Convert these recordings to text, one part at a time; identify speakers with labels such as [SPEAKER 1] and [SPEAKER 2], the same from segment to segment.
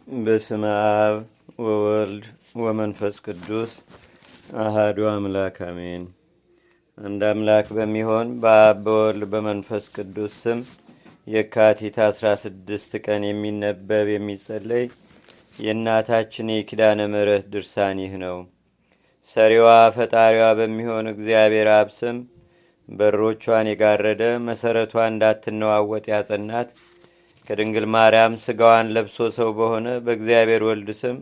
[SPEAKER 1] በስመ አብ ወወልድ ወመንፈስ ቅዱስ አሃዱ አምላክ አሜን። አንድ አምላክ በሚሆን በአብ በወልድ በመንፈስ ቅዱስ ስም የካቲት 16 ቀን የሚነበብ የሚጸለይ የእናታችን የኪዳነ ምሕረት ድርሳን ይህ ነው። ሰሪዋ ፈጣሪዋ በሚሆን እግዚአብሔር አብ ስም በሮቿን የጋረደ መሰረቷ እንዳትነዋወጥ ያጸናት ከድንግል ማርያም ስጋዋን ለብሶ ሰው በሆነ በእግዚአብሔር ወልድ ስም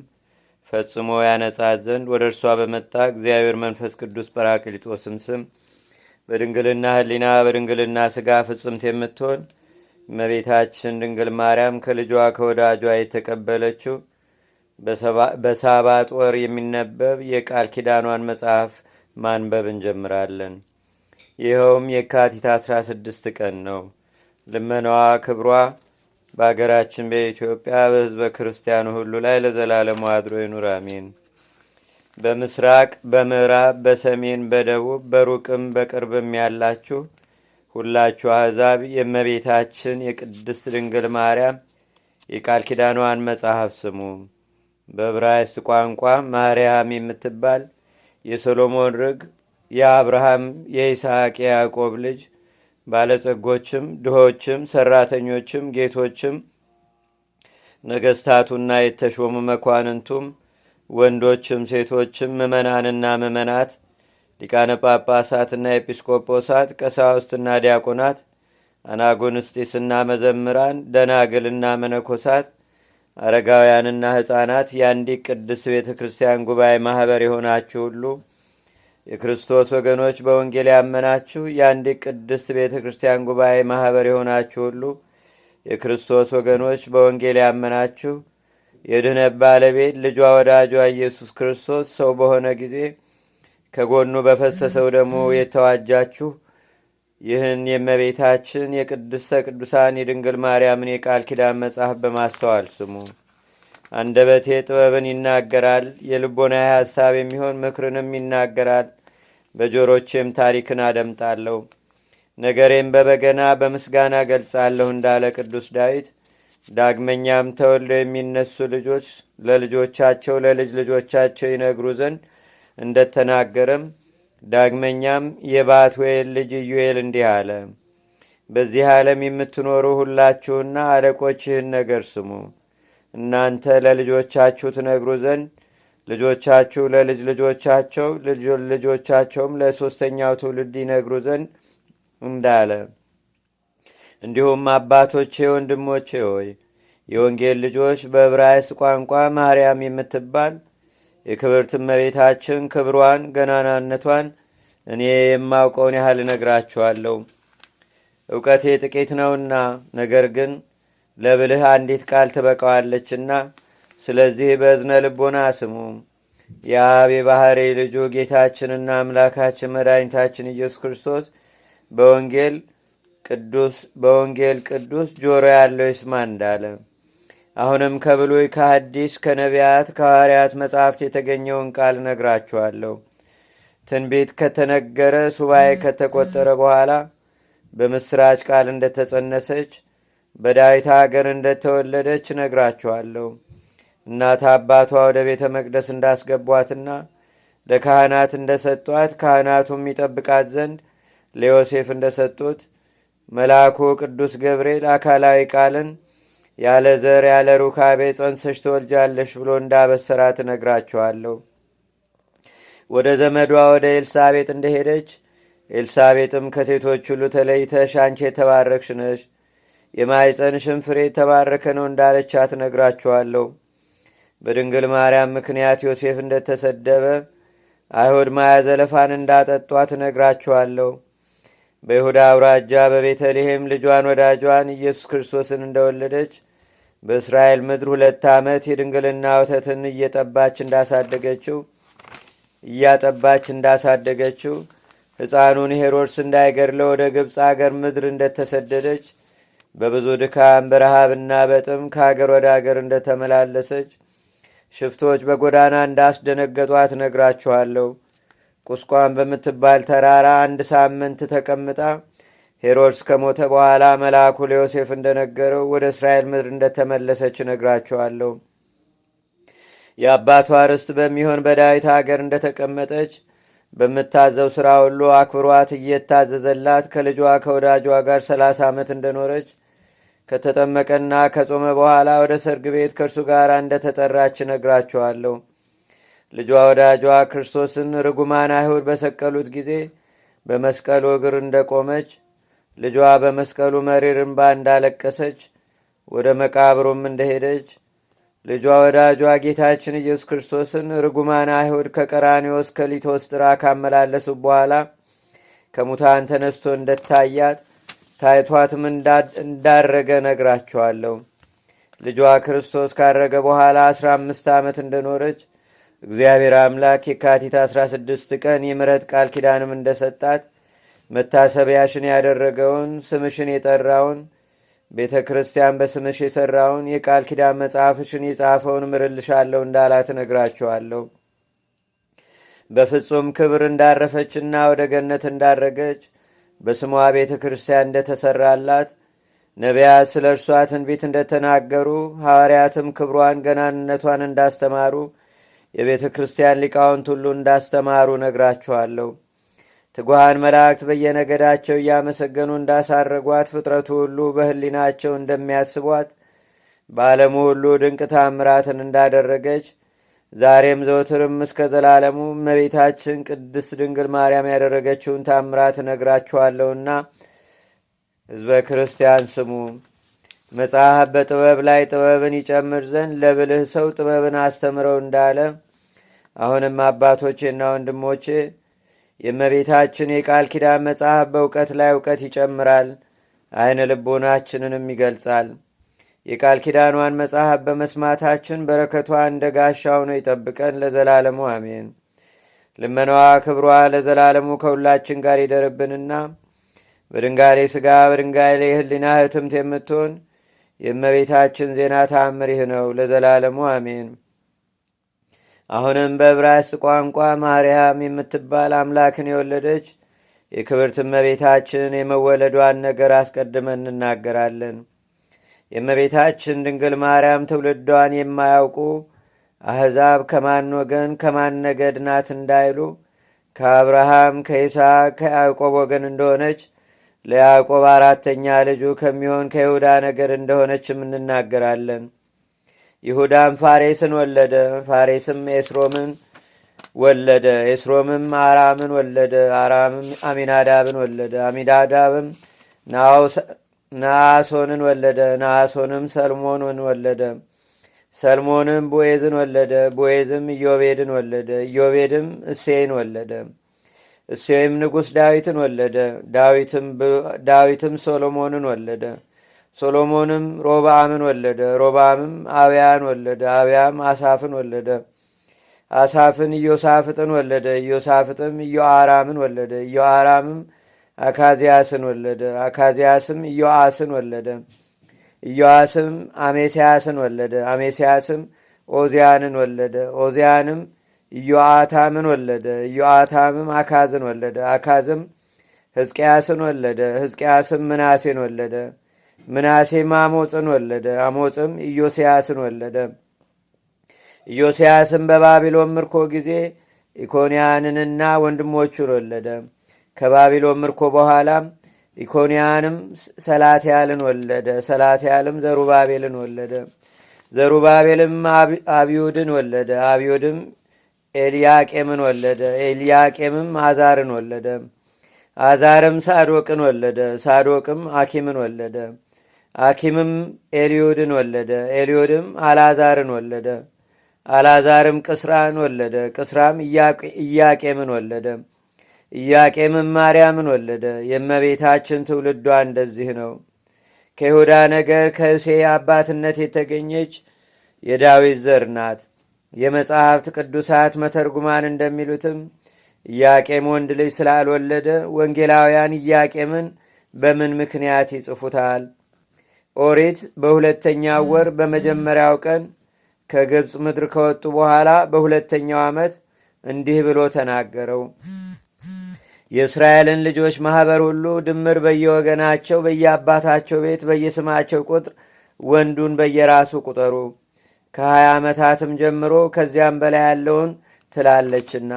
[SPEAKER 1] ፈጽሞ ያነጻት ዘንድ ወደ እርሷ በመጣ እግዚአብሔር መንፈስ ቅዱስ ጰራቅሊጦስም ስም በድንግልና ሕሊና በድንግልና ስጋ ፍጽምት የምትሆን እመቤታችን ድንግል ማርያም ከልጇ ከወዳጇ የተቀበለችው በሳባት ወር የሚነበብ የቃል ኪዳኗን መጽሐፍ ማንበብ እንጀምራለን። ይኸውም የካቲት 16 ቀን ነው። ልመናዋ ክብሯ በአገራችን በኢትዮጵያ በሕዝበ ክርስቲያኑ ሁሉ ላይ ለዘላለሙ አድሮ ይኑር አሜን። በምስራቅ በምዕራብ በሰሜን በደቡብ በሩቅም በቅርብም ያላችሁ ሁላችሁ አሕዛብ የእመቤታችን የቅድስት ድንግል ማርያም የቃል ኪዳኗን መጽሐፍ ስሙ። በዕብራይስጥ ቋንቋ ማርያም የምትባል የሰሎሞን ርግ የአብርሃም የይስሐቅ የያዕቆብ ልጅ ባለጸጎችም ድሆችም ሰራተኞችም ጌቶችም ነገስታቱና የተሾሙ መኳንንቱም ወንዶችም ሴቶችም ምእመናንና ምእመናት ሊቃነ ጳጳሳትና ኤጲስቆጶሳት ቀሳውስትና ዲያቆናት አናጉንስጢስና መዘምራን ደናግልና መነኮሳት አረጋውያንና ሕፃናት የአንዲት ቅድስት ቤተ ክርስቲያን ጉባኤ ማኅበር የሆናችሁ ሁሉ የክርስቶስ ወገኖች በወንጌል ያመናችሁ የአንዲት ቅድስት ቤተ ክርስቲያን ጉባኤ ማኅበር የሆናችሁ ሁሉ የክርስቶስ ወገኖች በወንጌል ያመናችሁ የድኅነት ባለቤት ልጇ ወዳጇ ኢየሱስ ክርስቶስ ሰው በሆነ ጊዜ ከጎኑ በፈሰሰው ደሙ የተዋጃችሁ ይህን የእመቤታችን የቅድስተ ቅዱሳን የድንግል ማርያምን የቃል ኪዳን መጽሐፍ በማስተዋል ስሙ። አንደበቴ ጥበብን ይናገራል፣ የልቦናዬ ሐሳብ የሚሆን ምክርንም ይናገራል። በጆሮቼም ታሪክን አደምጣለሁ። ነገሬም በበገና በምስጋና ገልጻለሁ እንዳለ ቅዱስ ዳዊት። ዳግመኛም ተወልደው የሚነሱ ልጆች ለልጆቻቸው ለልጅ ልጆቻቸው ይነግሩ ዘንድ እንደተናገረም ዳግመኛም የባቱኤል ልጅ ኢዩኤል እንዲህ አለ። በዚህ ዓለም የምትኖሩ ሁላችሁና አለቆች ይህን ነገር ስሙ። እናንተ ለልጆቻችሁ ትነግሩ ዘንድ ልጆቻችሁ ለልጅ ልጆቻቸው ልጆቻቸውም ለሦስተኛው ትውልድ ይነግሩ ዘንድ እንዳለ፣ እንዲሁም አባቶቼ ወንድሞቼ ሆይ የወንጌል ልጆች በዕብራይስጥ ቋንቋ ማርያም የምትባል የክብርት እመቤታችን ክብሯን ገናናነቷን እኔ የማውቀውን ያህል እነግራችኋለሁ። እውቀቴ ጥቂት ነውና፣ ነገር ግን ለብልህ አንዲት ቃል ትበቃዋለችና ስለዚህ በእዝነ ልቦና ስሙ። የአብ የባሕርይ ልጁ ጌታችንና አምላካችን መድኃኒታችን ኢየሱስ ክርስቶስ በወንጌል ቅዱስ ጆሮ ያለው ይስማ እንዳለ፣ አሁንም ከብሉይ ከሐዲስ ከነቢያት ከሐዋርያት መጻሕፍት የተገኘውን ቃል ነግራችኋለሁ። ትንቢት ከተነገረ ሱባኤ ከተቆጠረ በኋላ በምስራች ቃል እንደተጸነሰች በዳዊት አገር እንደተወለደች ነግራችኋለሁ። እናት አባቷ ወደ ቤተ መቅደስ እንዳስገቧትና ለካህናት እንደሰጧት ካህናቱም ይጠብቃት ዘንድ ለዮሴፍ እንደሰጡት መልአኩ ቅዱስ ገብርኤል አካላዊ ቃልን ያለ ዘር ያለ ሩካቤ ጸንሰሽ ትወልጃለሽ ብሎ እንዳበሰራት ነግራችኋለሁ። ወደ ዘመዷ ወደ ኤልሳቤጥ እንደሄደች ኤልሳቤጥም ከሴቶች ሁሉ ተለይተሽ አንቺ የተባረክሽ ነሽ፣ የማኅፀንሽም ፍሬ የተባረከ ነው እንዳለቻት ነግራችኋለሁ። በድንግል ማርያም ምክንያት ዮሴፍ እንደተሰደበ አይሁድ ማያ ዘለፋን እንዳጠጧት ነግራችኋለሁ። በይሁዳ አውራጃ በቤተልሔም ልጇን ወዳጇን ኢየሱስ ክርስቶስን እንደወለደች በእስራኤል ምድር 2 ዓመት የድንግልና ወተትን እያጠባች እንዳሳደገችው ሕፃኑን ሄሮድስ እንዳይገድለው ወደ ግብፅ አገር ምድር እንደተሰደደች በብዙ ድካም በረሃብና በጥም ከአገር ወደ አገር እንደተመላለሰች ሽፍቶች በጎዳና እንዳስደነገጧት ነግራችኋለሁ። ቁስቋም በምትባል ተራራ 1 ሳምንት ተቀምጣ ሄሮድስ ከሞተ በኋላ መልአኩ ለዮሴፍ እንደነገረው ወደ እስራኤል ምድር እንደተመለሰች ነግራችኋለሁ። የአባቷ ርስት በሚሆን በዳዊት አገር እንደተቀመጠች በምታዘው ሥራ ሁሉ አክብሯት እየታዘዘላት ከልጇ ከወዳጇ ጋር 30 ዓመት እንደኖረች ከተጠመቀና ከጾመ በኋላ ወደ ሰርግ ቤት ከእርሱ ጋር እንደተጠራች ነግራችኋለሁ። ልጇ ወዳጇ ክርስቶስን ርጉማን አይሁድ በሰቀሉት ጊዜ በመስቀሉ እግር እንደቆመች፣ ልጇ በመስቀሉ መሪር እንባ እንዳለቀሰች፣ ወደ መቃብሩም እንደሄደች፣ ልጇ ወዳጇ ጌታችን ኢየሱስ ክርስቶስን ርጉማን አይሁድ ከቀራንዮ እስከ ሊቶስጥራ ካመላለሱ በኋላ ከሙታን ተነስቶ እንደታያት ታይቷትም እንዳረገ ነግራችኋለሁ። ልጇ ክርስቶስ ካረገ በኋላ 15 ዓመት እንደኖረች እግዚአብሔር አምላክ የካቲት 16 ቀን የምሕረት ቃል ኪዳንም እንደሰጣት መታሰቢያሽን ያደረገውን ስምሽን የጠራውን ቤተ ክርስቲያን በስምሽ የሠራውን የቃል ኪዳን መጽሐፍሽን የጻፈውን ምርልሻለሁ እንዳላት ነግራችኋለሁ። በፍጹም ክብር እንዳረፈችና ወደ ገነት እንዳረገች በስሟ ቤተ ክርስቲያን እንደተሠራላት ነቢያት ስለ እርሷ ትንቢት እንደተናገሩ ሐዋርያትም ክብሯን ገናንነቷን እንዳስተማሩ የቤተ ክርስቲያን ሊቃውንት ሁሉ እንዳስተማሩ ነግራችኋለሁ። ትጉሃን መላእክት በየነገዳቸው እያመሰገኑ እንዳሳረጓት ፍጥረቱ ሁሉ በሕሊናቸው እንደሚያስቧት በዓለሙ ሁሉ ድንቅ ታምራትን እንዳደረገች ዛሬም ዘወትርም እስከ ዘላለሙ እመቤታችን ቅድስት ድንግል ማርያም ያደረገችውን ታምራት ነግራችኋለሁና ሕዝበ ክርስቲያን ስሙ። መጽሐፍ በጥበብ ላይ ጥበብን ይጨምር ዘንድ ለብልህ ሰው ጥበብን አስተምረው እንዳለ አሁንም አባቶቼና ወንድሞቼ የእመቤታችን የቃል ኪዳን መጽሐፍ በእውቀት ላይ እውቀት ይጨምራል፣ አይነ ልቦናችንንም ይገልጻል። የቃል ኪዳኗን መጽሐፍ በመስማታችን በረከቷ እንደ ጋሻ ሆኖ ይጠብቀን ለዘላለሙ አሜን። ልመናዋ ክብሯ ለዘላለሙ ከሁላችን ጋር ይደርብንና በድንጋሌ ሥጋ በድንጋሌ ሕሊና ህትምት የምትሆን የእመቤታችን ዜና ተአምር ይህ ነው ለዘላለሙ አሜን። አሁንም በዕብራይስጥ ቋንቋ ማርያም የምትባል አምላክን የወለደች የክብርት እመቤታችን የመወለዷን ነገር አስቀድመን እንናገራለን። የእመቤታችን ድንግል ማርያም ትውልዷን የማያውቁ አሕዛብ ከማን ወገን ከማን ነገድ ናት እንዳይሉ ከአብርሃም ከይስሐቅ ከያዕቆብ ወገን እንደሆነች ለያዕቆብ 4ተኛ ልጁ ከሚሆን ከይሁዳ ነገድ እንደሆነችም እንናገራለን። ይሁዳም ፋሬስን ወለደ። ፋሬስም ኤስሮምን ወለደ። ኤስሮምም አራምን ወለደ። አራምም አሚናዳብን ወለደ። አሚናዳብም ነአሶንን ወለደ። ነአሶንም ሰልሞንን ወለደ። ሰልሞንም ቦዔዝን ወለደ። ቦዔዝም ኢዮቤድን ወለደ። ኢዮቤድም እሴይን ወለደ። እሴይም ንጉሥ ዳዊትን ወለደ። ዳዊትም ሶሎሞንን ወለደ። ሶሎሞንም ሮብዓምን ወለደ። ሮብዓምም አብያን ወለደ። አብያም አሳፍን ወለደ። አሳፍን ኢዮሳፍጥን ወለደ። ኢዮሳፍጥም ኢዮአራምን ወለደ። ኢዮአራምም አካዚያስን ወለደ። አካዚያስም ኢዮአስን ወለደ። ኢዮአስም አሜስያስን ወለደ። አሜስያስም ኦዚያንን ወለደ። ኦዚያንም ኢዮአታምን ወለደ። ኢዮአታምም አካዝን ወለደ። አካዝም ሕዝቅያስን ወለደ። ሕዝቅያስም ምናሴን ወለደ። ምናሴም አሞፅን ወለደ። አሞፅም ኢዮስያስን ወለደ። ኢዮስያስም በባቢሎን ምርኮ ጊዜ ኢኮንያንንና ወንድሞቹን ወለደ። ከባቢሎን ምርኮ በኋላም ኢኮንያንም ሰላትያልን ወለደ። ሰላትያልም ዘሩባቤልን ወለደ። ዘሩባቤልም አብዩድን ወለደ። አብዩድም ኤልያቄምን ወለደ። ኤልያቄምም አዛርን ወለደ። አዛርም ሳዶቅን ወለደ። ሳዶቅም አኪምን ወለደ። አኪምም ኤልዮድን ወለደ። ኤልዮድም አልዓዛርን ወለደ። አልዓዛርም ቅስራን ወለደ። ቅስራም ኢያቄምን ወለደ። ኢያቄምም ማርያምን ወለደ። የእመቤታችን ትውልዷ እንደዚህ ነው። ከይሁዳ ነገድ ከእሴይ አባትነት የተገኘች የዳዊት ዘር ናት። የመጻሕፍት ቅዱሳት መተርጉማን እንደሚሉትም ኢያቄም ወንድ ልጅ ስላልወለደ ወንጌላውያን ኢያቄምን በምን ምክንያት ይጽፉታል? ኦሪት በሁለተኛው ወር በመጀመሪያው ቀን ከግብፅ ምድር ከወጡ በኋላ በሁለተኛው ዓመት እንዲህ ብሎ ተናገረው። የእስራኤልን ልጆች ማኅበር ሁሉ ድምር በየወገናቸው በየአባታቸው ቤት በየስማቸው ቁጥር ወንዱን በየራሱ ቁጠሩ። ከ20 ዓመታትም ጀምሮ ከዚያም በላይ ያለውን ትላለችና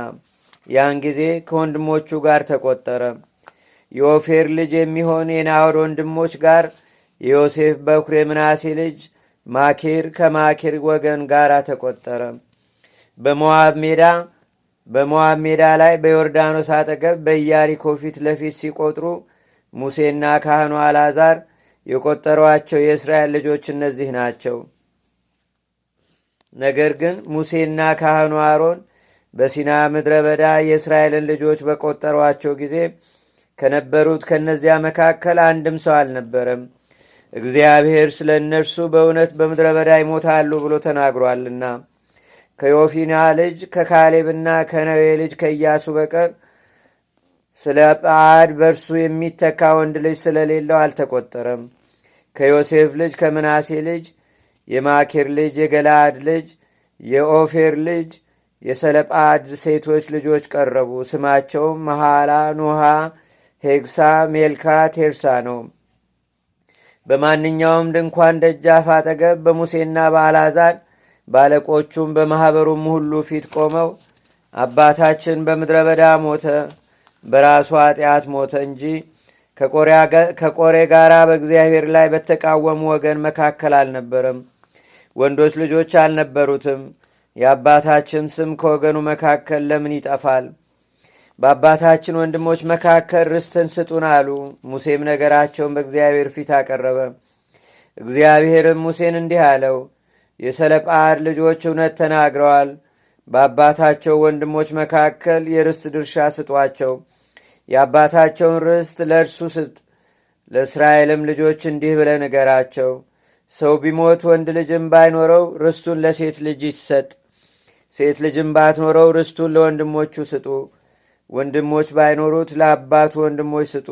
[SPEAKER 1] ያን ጊዜ ከወንድሞቹ ጋር ተቆጠረ። የኦፌር ልጅ የሚሆን የናሆር ወንድሞች ጋር የዮሴፍ በኩር የምናሴ ልጅ ማኪር ከማኪር ወገን ጋር ተቆጠረ። በሞዓብ ሜዳ ላይ በዮርዳኖስ አጠገብ በኢያሪኮ ፊት ለፊት ሲቆጥሩ ሙሴና ካህኑ አልዓዛር የቆጠሯቸው የእስራኤል ልጆች እነዚህ ናቸው። ነገር ግን ሙሴና ካህኑ አሮን በሲና ምድረ በዳ የእስራኤልን ልጆች በቆጠሯቸው ጊዜ ከነበሩት ከእነዚያ መካከል አንድም ሰው አልነበረም። እግዚአብሔር ስለ እነርሱ በእውነት በምድረ በዳ ይሞታሉ ብሎ ተናግሯልና። ከዮፊና ልጅ ከካሌብና ከነዌ ልጅ ከኢያሱ በቀር ስለ ጳዓድ በእርሱ የሚተካ ወንድ ልጅ ስለሌለው አልተቆጠረም። ከዮሴፍ ልጅ ከምናሴ ልጅ የማኪር ልጅ የገላድ ልጅ የኦፌር ልጅ የሰለጳድ ሴቶች ልጆች ቀረቡ። ስማቸውም መሐላ፣ ኖሃ፣ ሄግሳ፣ ሜልካ፣ ቴርሳ ነው። በማንኛውም ድንኳን ደጃፍ አጠገብ በሙሴና በአልዓዛር ባለቆቹም በማኅበሩም ሁሉ ፊት ቆመው አባታችን በምድረ በዳ ሞተ፣ በራሱ ኃጢአት ሞተ እንጂ ከቆሬ ጋር በእግዚአብሔር ላይ በተቃወሙ ወገን መካከል አልነበረም። ወንዶች ልጆች አልነበሩትም። የአባታችን ስም ከወገኑ መካከል ለምን ይጠፋል? በአባታችን ወንድሞች መካከል ርስትን ስጡን አሉ። ሙሴም ነገራቸውን በእግዚአብሔር ፊት አቀረበ። እግዚአብሔርም ሙሴን እንዲህ አለው፣ የሰለጳድ ልጆች እውነት ተናግረዋል። በአባታቸው ወንድሞች መካከል የርስት ድርሻ ስጧቸው። የአባታቸውን ርስት ለእርሱ ስጥ። ለእስራኤልም ልጆች እንዲህ ብለ ንገራቸው፣ ሰው ቢሞት ወንድ ልጅም ባይኖረው ርስቱን ለሴት ልጅ ይሰጥ። ሴት ልጅም ባትኖረው ርስቱን ለወንድሞቹ ስጡ። ወንድሞች ባይኖሩት ለአባቱ ወንድሞች ስጡ።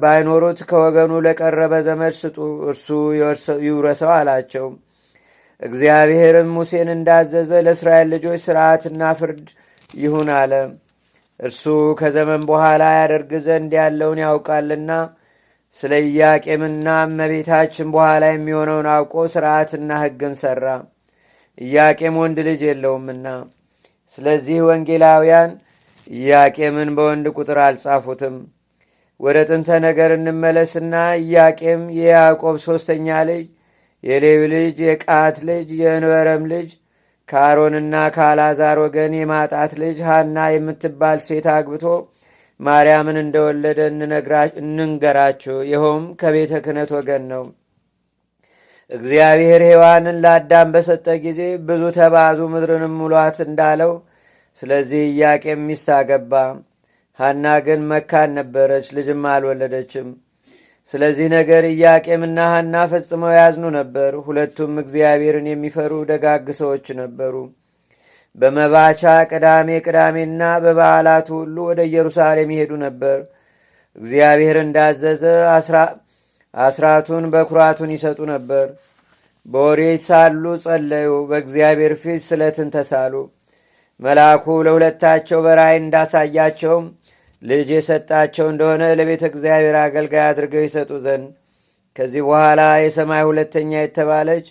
[SPEAKER 1] ባይኖሩት ከወገኑ ለቀረበ ዘመድ ስጡ፣ እርሱ ይውረሰው አላቸው። እግዚአብሔርም ሙሴን እንዳዘዘ ለእስራኤል ልጆች ሥርዓትና ፍርድ ይሁን አለ። እርሱ ከዘመን በኋላ ያደርግ ዘንድ ያለውን ያውቃልና ስለ ኢያቄምና እመቤታችን በኋላ የሚሆነውን አውቆ ሥርዓትና ሕግን ሠራ። ኢያቄም ወንድ ልጅ የለውምና፣ ስለዚህ ወንጌላውያን ኢያቄምን በወንድ ቁጥር አልጻፉትም። ወደ ጥንተ ነገር እንመለስና ኢያቄም የያዕቆብ ሦስተኛ ልጅ የሌዊ ልጅ የቃት ልጅ የእንበረም ልጅ ከአሮንና ከአልዓዛር ወገን የማጣት ልጅ ሐና የምትባል ሴት አግብቶ ማርያምን እንደወለደ እንንገራችሁ። ይኸውም ከቤተ ክህነት ወገን ነው። እግዚአብሔር ሔዋንን ለአዳም በሰጠ ጊዜ ብዙ ተባዙ ምድርንም ሙሏት እንዳለው፣ ስለዚህ ኢያቄም ሚስት አገባ። ሐና ግን መካን ነበረች፣ ልጅም አልወለደችም። ስለዚህ ነገር ኢያቄምና ሐና ፈጽመው ያዝኑ ነበር። ሁለቱም እግዚአብሔርን የሚፈሩ ደጋግ ሰዎች ነበሩ። በመባቻ ቅዳሜና በበዓላቱ ሁሉ ወደ ኢየሩሳሌም ይሄዱ ነበር። እግዚአብሔር እንዳዘዘ አስራቱን በኩራቱን ይሰጡ ነበር። በወሬት ሳሉ ጸለዩ፣ በእግዚአብሔር ፊት ስለትን ተሳሉ። መልአኩ ለሁለታቸው በራእይ እንዳሳያቸውም ልጅ የሰጣቸው እንደሆነ ለቤተ እግዚአብሔር አገልጋይ አድርገው ይሰጡ ዘንድ። ከዚህ በኋላ የሰማይ ሁለተኛ የተባለች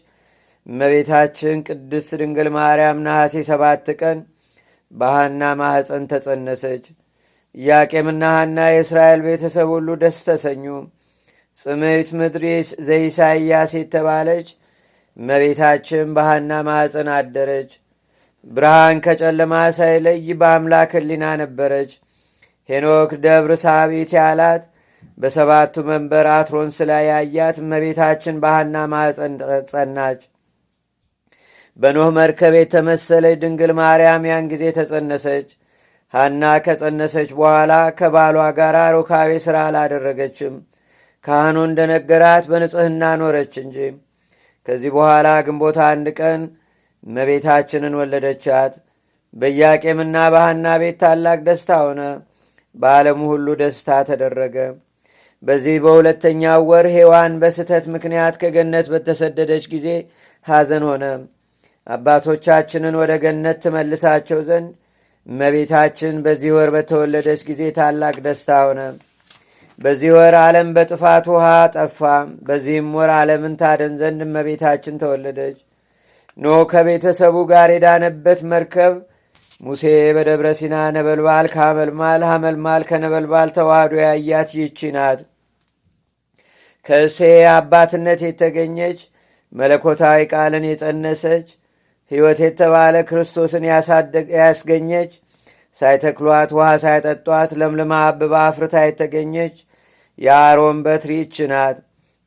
[SPEAKER 1] እመቤታችን ቅድስት ድንግል ማርያም ነሐሴ 7 ቀን በሐና ማኅፀን ተጸነሰች። ኢያቄምና ሐና የእስራኤል ቤተሰብ ሁሉ ደስ ተሰኙ። ጽምዕት ምድር ዘኢሳይያስ የተባለች እመቤታችን በሐና ማኅፀን አደረች። ብርሃን ከጨለማ ሳይለይ በአምላክ ሕሊና ነበረች። ሄኖክ ደብረ ሳቢት ያላት በሰባቱ መንበር አትሮንስ ላይ ያያት እመቤታችን በሐና ማኅፀን ጸናች። በኖህ መርከብ የተመሰለች ድንግል ማርያም ያን ጊዜ ተጸነሰች። ሐና ከጸነሰች በኋላ ከባሏ ጋር ሩካቤ ሥራ አላደረገችም። ካህኑ እንደነገራት በንጽሕና ኖረች እንጂ። ከዚህ በኋላ ግንቦት 1 ቀን እመቤታችንን ወለደቻት። በኢያቄምና በሐና ቤት ታላቅ ደስታ ሆነ። በዓለሙ ሁሉ ደስታ ተደረገ። በዚህ በሁለተኛው ወር ሔዋን በስተት ምክንያት ከገነት በተሰደደች ጊዜ ሐዘን ሆነ። አባቶቻችንን ወደ ገነት ትመልሳቸው ዘንድ እመቤታችን በዚህ ወር በተወለደች ጊዜ ታላቅ ደስታ ሆነ። በዚህ ወር ዓለም በጥፋት ውሃ ጠፋ። በዚህም ወር ዓለምን ታደን ዘንድ እመቤታችን ተወለደች። ኖህ ከቤተሰቡ ጋር የዳነበት መርከብ ሙሴ በደብረ ሲና ነበልባል ሐመልማል ከነበልባል ተዋህዶ ያያት ይህች ናት። ከእሴይ አባትነት የተገኘች መለኮታዊ ቃልን የጸነሰች ሕይወት የተባለ ክርስቶስን ያስገኘች ሳይተክሏት ውሃ ሳይጠጧት ለምልማ አብባ አፍርታ የተገኘች የአሮን በትር ይህች ናት።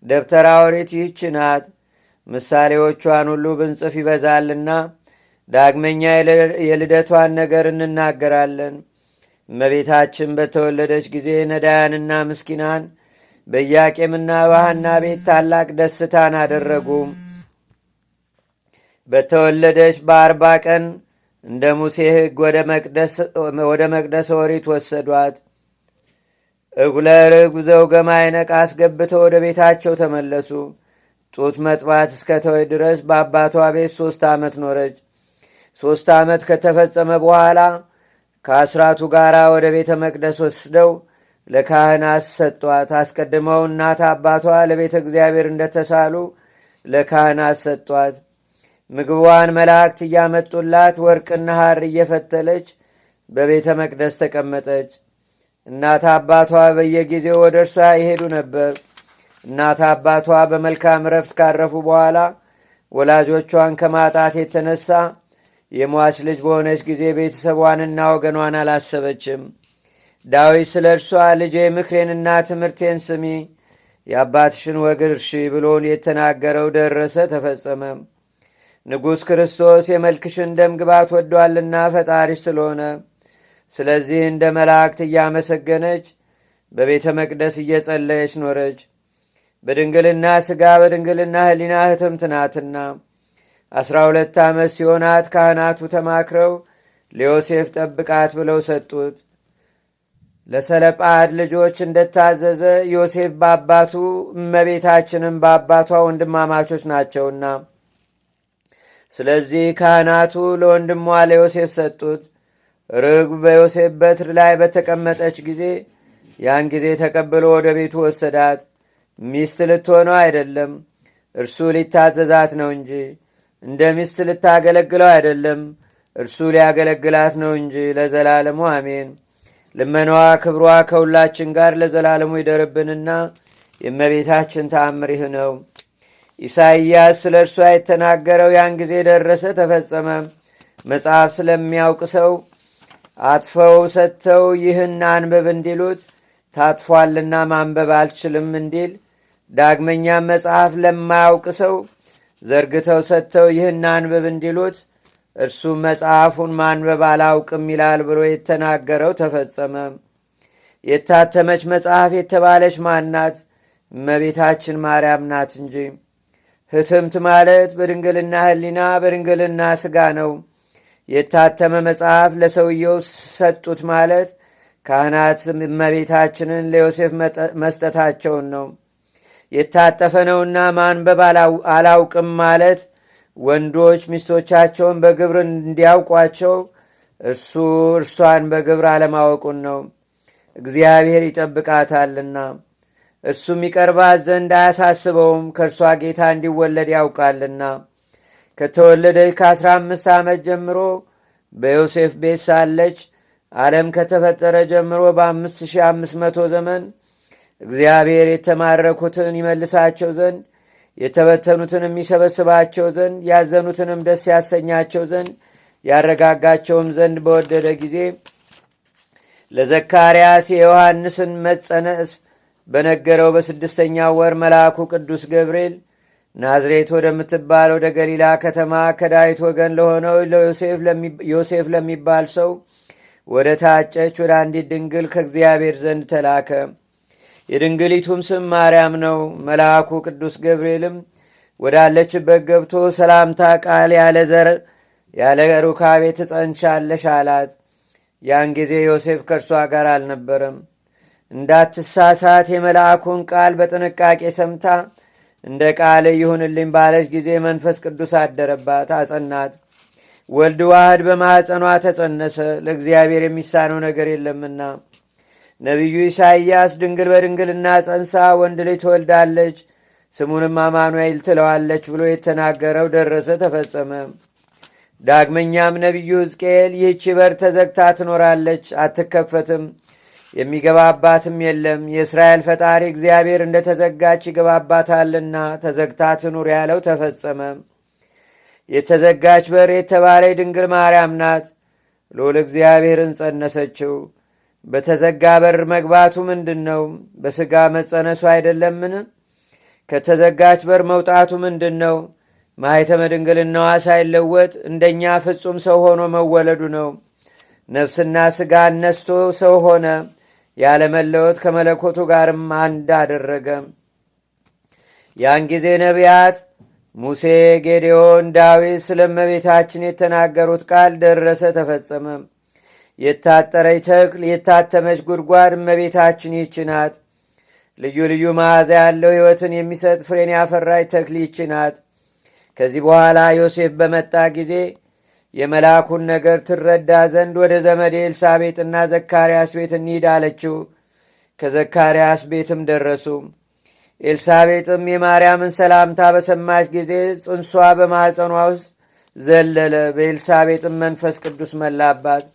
[SPEAKER 1] ደብተራ ኦሪት ይህች ናት። ምሳሌዎቿን ሁሉ ብንጽፍ ይበዛልና ዳግመኛ የልደቷን ነገር እንናገራለን። እመቤታችን በተወለደች ጊዜ ነዳያንና ምስኪናን በኢያቄምና በሐና ቤት ታላቅ ደስታን አደረጉ። በተወለደች በ40 ቀን እንደ ሙሴ ሕግ ወደ መቅደስ ኦሪት ወሰዷት። እጉለ ርግብ ዘውገ ማዕነቅ አስገብተው ወደ ቤታቸው ተመለሱ። ጡት መጥባት እስከተወች ድረስ በአባቷ ቤት 3 ዓመት ኖረች። 3 ዓመት ከተፈጸመ በኋላ ከአስራቱ ጋር ወደ ቤተ መቅደስ ወስደው ለካህናት ሰጧት። አስቀድመው እናት አባቷ ለቤተ እግዚአብሔር እንደተሳሉ ለካህናት ሰጧት። ምግቧን መላእክት እያመጡላት ወርቅና ሐር እየፈተለች በቤተ መቅደስ ተቀመጠች። እናት አባቷ በየጊዜው ወደ እርሷ ይሄዱ ነበር። እናት አባቷ በመልካም ረፍት ካረፉ በኋላ ወላጆቿን ከማጣት የተነሳ የሟች ልጅ በሆነች ጊዜ ቤተሰቧንና ወገኗን አላሰበችም። ዳዊት ስለ እርሷ ልጄ ምክሬንና ትምህርቴን ስሚ፣ የአባትሽን ወግ እርሺ ብሎን የተናገረው ደረሰ፣ ተፈጸመ። ንጉሥ ክርስቶስ የመልክሽን ደም ግባት ወዷልና ፈጣሪሽ ስለሆነ፣ ስለዚህ እንደ መላእክት እያመሰገነች በቤተ መቅደስ እየጸለየች ኖረች። በድንግልና ሥጋ በድንግልና ሕሊና ህትምት ናትና 12 ዓመት ሲሆናት ካህናቱ ተማክረው ለዮሴፍ ጠብቃት ብለው ሰጡት። ለሰለጳድ ልጆች እንደታዘዘ ዮሴፍ በአባቱ እመቤታችንም በአባቷ ወንድማማቾች ናቸውና፣ ስለዚህ ካህናቱ ለወንድሟ ለዮሴፍ ሰጡት። ርግብ በዮሴፍ በትር ላይ በተቀመጠች ጊዜ ያን ጊዜ ተቀብሎ ወደ ቤቱ ወሰዳት። ሚስት ልትሆነው አይደለም፣ እርሱ ሊታዘዛት ነው እንጂ። እንደ ሚስት ልታገለግለው አይደለም፣ እርሱ ሊያገለግላት ነው እንጂ። ለዘላለሙ አሜን። ልመናዋ ክብሯ ከሁላችን ጋር ለዘላለሙ ይደርብንና የእመቤታችን ተአምር ይህ ነው። ኢሳይያስ ስለ እርሷ የተናገረው ያን ጊዜ ደረሰ፣ ተፈጸመ። መጽሐፍ ስለሚያውቅ ሰው አጥፈው ሰጥተው ይህን አንብብ እንዲሉት ታጥፏልና ማንበብ አልችልም እንዲል፣ ዳግመኛም መጽሐፍ ለማያውቅ ሰው ዘርግተው ሰጥተው ይህን አንብብ እንዲሉት እርሱም መጽሐፉን ማንበብ አላውቅም ይላል ብሎ የተናገረው ተፈጸመ። የታተመች መጽሐፍ የተባለች ማናት? እመቤታችን ማርያም ናት እንጂ። ህትምት ማለት በድንግልና ሕሊና በድንግልና ሥጋ ነው። የታተመ መጽሐፍ ለሰውየው ሰጡት ማለት ካህናት እመቤታችንን ለዮሴፍ መስጠታቸውን ነው። የታጠፈ ነውና ማንበብ አላውቅም ማለት ወንዶች ሚስቶቻቸውን በግብር እንዲያውቋቸው እርሷን በግብር አለማወቁን ነው። እግዚአብሔር ይጠብቃታልና እርሱም ይቀርባት ዘንድ አያሳስበውም፣ ከእርሷ ጌታ እንዲወለድ ያውቃልና። ከተወለደች ከ15 ዓመት ጀምሮ በዮሴፍ ቤት ሳለች ዓለም ከተፈጠረ ጀምሮ በ5500 ዘመን እግዚአብሔር የተማረኩትን ይመልሳቸው ዘንድ የተበተኑትን የሚሰበስባቸው ዘንድ ያዘኑትንም ደስ ያሰኛቸው ዘንድ ያረጋጋቸውም ዘንድ በወደደ ጊዜ ለዘካርያስ የዮሐንስን መጸነስ በነገረው በ6ኛው ወር መልአኩ ቅዱስ ገብርኤል ናዝሬት ወደምትባል ወደ ገሊላ ከተማ ከዳዊት ወገን ለሆነው ዮሴፍ ለሚባል ሰው ወደ ታጨች ወደ አንዲት ድንግል ከእግዚአብሔር ዘንድ ተላከ። የድንግሊቱም ስም ማርያም ነው። መልአኩ ቅዱስ ገብርኤልም ወዳለችበት ገብቶ ሰላምታ ቃል ያለ ዘር ያለ ሩካቤ ትጸንሻለሽ አላት። ያን ጊዜ ዮሴፍ ከእርሷ ጋር አልነበረም። እንዳትሳሳት የመልአኩን ቃል በጥንቃቄ ሰምታ እንደ ቃል ይሁንልኝ ባለች ጊዜ መንፈስ ቅዱስ አደረባት፣ አጸናት። ወልድ ዋህድ በማኅፀኗ ተጸነሰ፣ ለእግዚአብሔር የሚሳነው ነገር የለምና። ነቢዩ ኢሳይያስ ድንግል በድንግልና ጸንሳ ወንድ ልጅ ትወልዳለች፣ ስሙንም አማኑኤል ትለዋለች ብሎ የተናገረው ደረሰ፣ ተፈጸመ። ዳግመኛም ነቢዩ ሕዝቅኤል ይህች በር ተዘግታ ትኖራለች፣ አትከፈትም፣ የሚገባባትም የለም፣ የእስራኤል ፈጣሪ እግዚአብሔር እንደ ተዘጋች ይገባባታልና ተዘግታ ትኑር ያለው ተፈጸመ። የተዘጋች በር የተባለ ድንግል ማርያም ናት። ልዑል እግዚአብሔርን ጸነሰችው። በተዘጋ በር መግባቱ ምንድን ነው? በሥጋ መጸነሱ አይደለምን? ከተዘጋች በር መውጣቱ ምንድን ነው? ማኅተመ ድንግልናዋ ሳይለወጥ እንደኛ ፍጹም ሰው ሆኖ መወለዱ ነው። ነፍስና ሥጋ ነስቶ ሰው ሆነ። ያለመለወጥ ከመለኮቱ ጋርም አንድ አደረገ። ያን ጊዜ ነቢያት ሙሴ፣ ጌዴዎን፣ ዳዊት ስለ እመቤታችን የተናገሩት ቃል ደረሰ፣ ተፈጸመ። የታጠረች ተክል የታተመች ጉድጓድ እመቤታችን ይህች ናት። ልዩ ልዩ መዓዛ ያለው ሕይወትን የሚሰጥ ፍሬን ያፈራች ተክል ይህች ናት። ከዚህ በኋላ ዮሴፍ በመጣ ጊዜ የመልአኩን ነገር ትረዳ ዘንድ ወደ ዘመዴ ኤልሳቤጥና ዘካርያስ ቤት እንሂድ አለችው። ከዘካርያስ ቤትም ደረሱ። ኤልሳቤጥም የማርያምን ሰላምታ በሰማች ጊዜ ጽንሷ በማኅፀኗ ውስጥ ዘለለ። በኤልሳቤጥም መንፈስ ቅዱስ መላባት።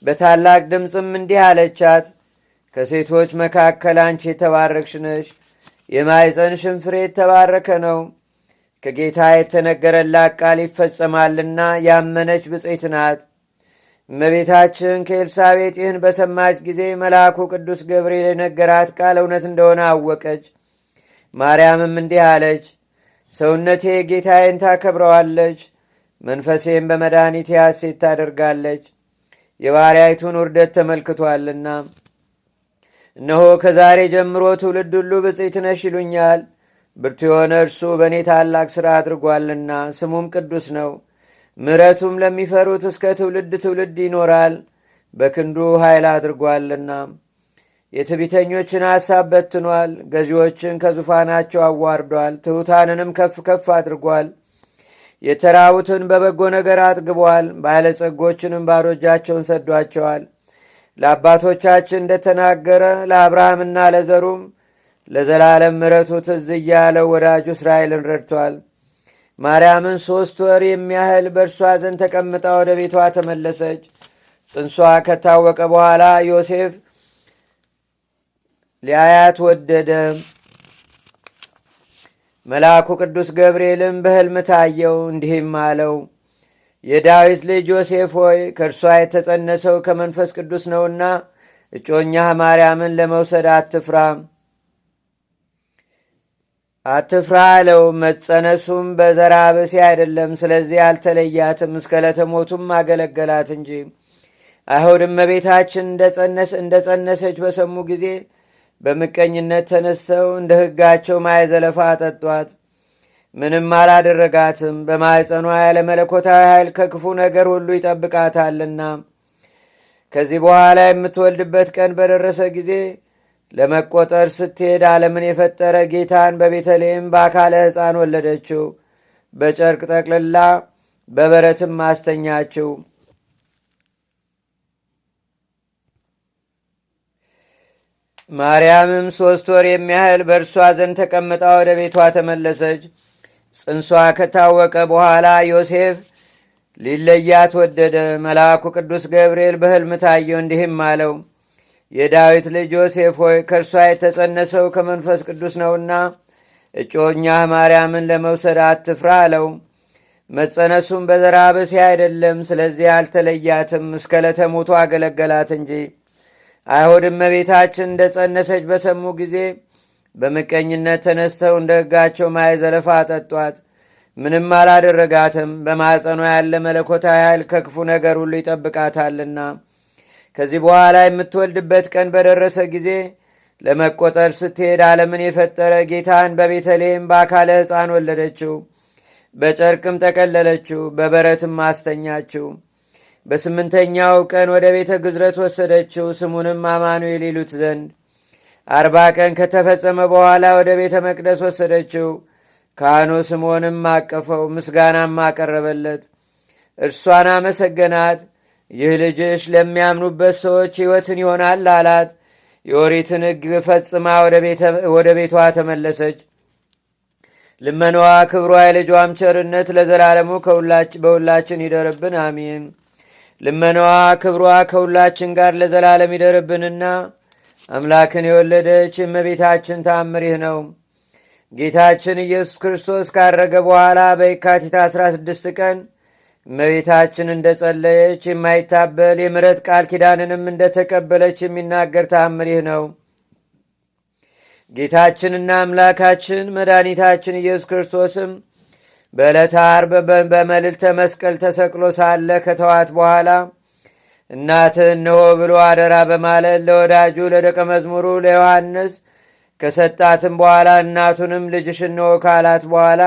[SPEAKER 1] በታላቅ ድምፅም እንዲህ አለቻት፣ ከሴቶች መካከል አንቺ የተባረክሽ ነሽ፣ የማኅፀንሽም ፍሬ የተባረከ ነው። ከጌታ የተነገረላት ቃል ይፈጸማልና ያመነች ብፅዕት ናት። እመቤታችን ከኤልሳቤጥ ይህን በሰማች ጊዜ መልአኩ ቅዱስ ገብርኤል የነገራት ቃል እውነት እንደሆነ አወቀች። ማርያምም እንዲህ አለች፣ ሰውነቴ ጌታዬን ታከብረዋለች፣ መንፈሴም በመድኃኒቴ ሐሴት ታደርጋለች፣ የባሪያይቱን ውርደት ተመልክቷልና። እነሆ ከዛሬ ጀምሮ ትውልድ ሁሉ ብፅዕት ነሽ ይሉኛል። ብርቱ የሆነ እርሱ በእኔ ታላቅ ሥራ አድርጓልና፣ ስሙም ቅዱስ ነው። ምሕረቱም ለሚፈሩት እስከ ትውልድ ትውልድ ይኖራል። በክንዱ ኃይል አድርጓልና። የትዕቢተኞችን ሐሳብ በትኗል፣ ገዢዎችን ከዙፋናቸው አዋርዷል፣ ትሑታንንም ከፍ ከፍ አድርጓል። የተራቡትን በበጎ ነገር አጥግቧል፣ ባለጸጎችንም ባዶ እጃቸውን ሰዷቸዋል። ለአባቶቻችን እንደተናገረ ለአብርሃምና ለዘሩም ለዘላለም ምሕረቱ ትዝ እያለው ወዳጁ እስራኤልን ረድቷል። ማርያምን 3 ወር የሚያህል በእርሷ ዘንድ ተቀምጣ ወደ ቤቷ ተመለሰች። ጽንሷ ከታወቀ በኋላ ዮሴፍ ሊያያት ወደደ። መልአኩ ቅዱስ ገብርኤልም በሕልም ታየው፣ እንዲህም አለው፣ የዳዊት ልጅ ዮሴፍ ሆይ ከእርሷ የተጸነሰው ከመንፈስ ቅዱስ ነውና እጮኛህ ማርያምን ለመውሰድ አትፍራ አለው። መጸነሱም በዘራ ብእሲ አይደለም፣ ስለዚህ አልተለያትም፣ እስከ ለተሞቱም አገለገላት እንጂ። አይሁድም እመቤታችን እንደ ጸነሰች በሰሙ ጊዜ በምቀኝነት ተነስተው እንደ ሕጋቸው ማየ ዘለፋ አጠጧት። ምንም አላደረጋትም፣ በማኅፀኗ ያለ መለኮታዊ ኃይል ከክፉ ነገር ሁሉ ይጠብቃታልና። ከዚህ በኋላ የምትወልድበት ቀን በደረሰ ጊዜ ለመቆጠር ስትሄድ ዓለምን የፈጠረ ጌታን በቤተልሔም በአካለ ሕፃን ወለደችው። በጨርቅ ጠቅልላ በበረትም አስተኛችው። ማርያምም 3 ወር የሚያህል በእርሷ ዘንድ ተቀምጣ ወደ ቤቷ ተመለሰች። ጽንሷ ከታወቀ በኋላ ዮሴፍ ሊለያት ወደደ። መልአኩ ቅዱስ ገብርኤል በሕልም ታየው፣ እንዲህም አለው፣ የዳዊት ልጅ ዮሴፍ ሆይ ከእርሷ የተጸነሰው ከመንፈስ ቅዱስ ነውና እጮኛህ ማርያምን ለመውሰድ አትፍራ አለው። መጸነሱም በዘራ ብእሲ አይደለም፣ ስለዚህ አልተለያትም፣ እስከ ለተሞቱ አገለገላት እንጂ። አይሁድም እመቤታችን እንደ ጸነሰች በሰሙ ጊዜ በምቀኝነት ተነስተው እንደ ሕጋቸው ማየ ዘለፋ አጠጧት። ምንም አላደረጋትም፣ በማኅፀኗ ያለ መለኮታዊ ኃይል ከክፉ ነገር ሁሉ ይጠብቃታልና። ከዚህ በኋላ የምትወልድበት ቀን በደረሰ ጊዜ ለመቆጠር ስትሄድ ዓለምን የፈጠረ ጌታን በቤተልሔም በአካለ ሕፃን ወለደችው። በጨርቅም ጠቀለለችው፣ በበረትም አስተኛችው። በ8ኛው ቀን ወደ ቤተ ግዝረት ወሰደችው፣ ስሙንም አማኑኤል ይሉት ዘንድ። 40 ቀን ከተፈጸመ በኋላ ወደ ቤተ መቅደስ ወሰደችው። ካህኑ ስምዖንም አቀፈው፣ ምስጋናም አቀረበለት። እርሷን አመሰገናት። ይህ ልጅሽ ለሚያምኑበት ሰዎች ሕይወትን ይሆናል አላት። የኦሪትን ሕግ ፈጽማ ወደ ቤቷ ተመለሰች። ልመናዋ ክብሯ የልጇም ቸርነት ለዘላለሙ በሁላችን ይደርብን፣ አሜን። ልመናዋ ክብሯ ከሁላችን ጋር ለዘላለም ይደርብንና አምላክን የወለደች እመቤታችን ተአምር ይህ ነው። ጌታችን ኢየሱስ ክርስቶስ ካረገ በኋላ በየካቲት 16 ቀን እመቤታችን እንደ ጸለየች የማይታበል የምሕረት ቃል ኪዳንንም እንደ ተቀበለች የሚናገር ተአምር ይህ ነው። ጌታችንና አምላካችን መድኃኒታችን ኢየሱስ ክርስቶስም በዕለተ ዓርብ በመልዕልተ መስቀል ተሰቅሎ ሳለ ከተዋት በኋላ እናትህ እነሆ ብሎ አደራ በማለት ለወዳጁ ለደቀ መዝሙሩ ለዮሐንስ ከሰጣትም በኋላ እናቱንም ልጅሽ እነሆ ካላት በኋላ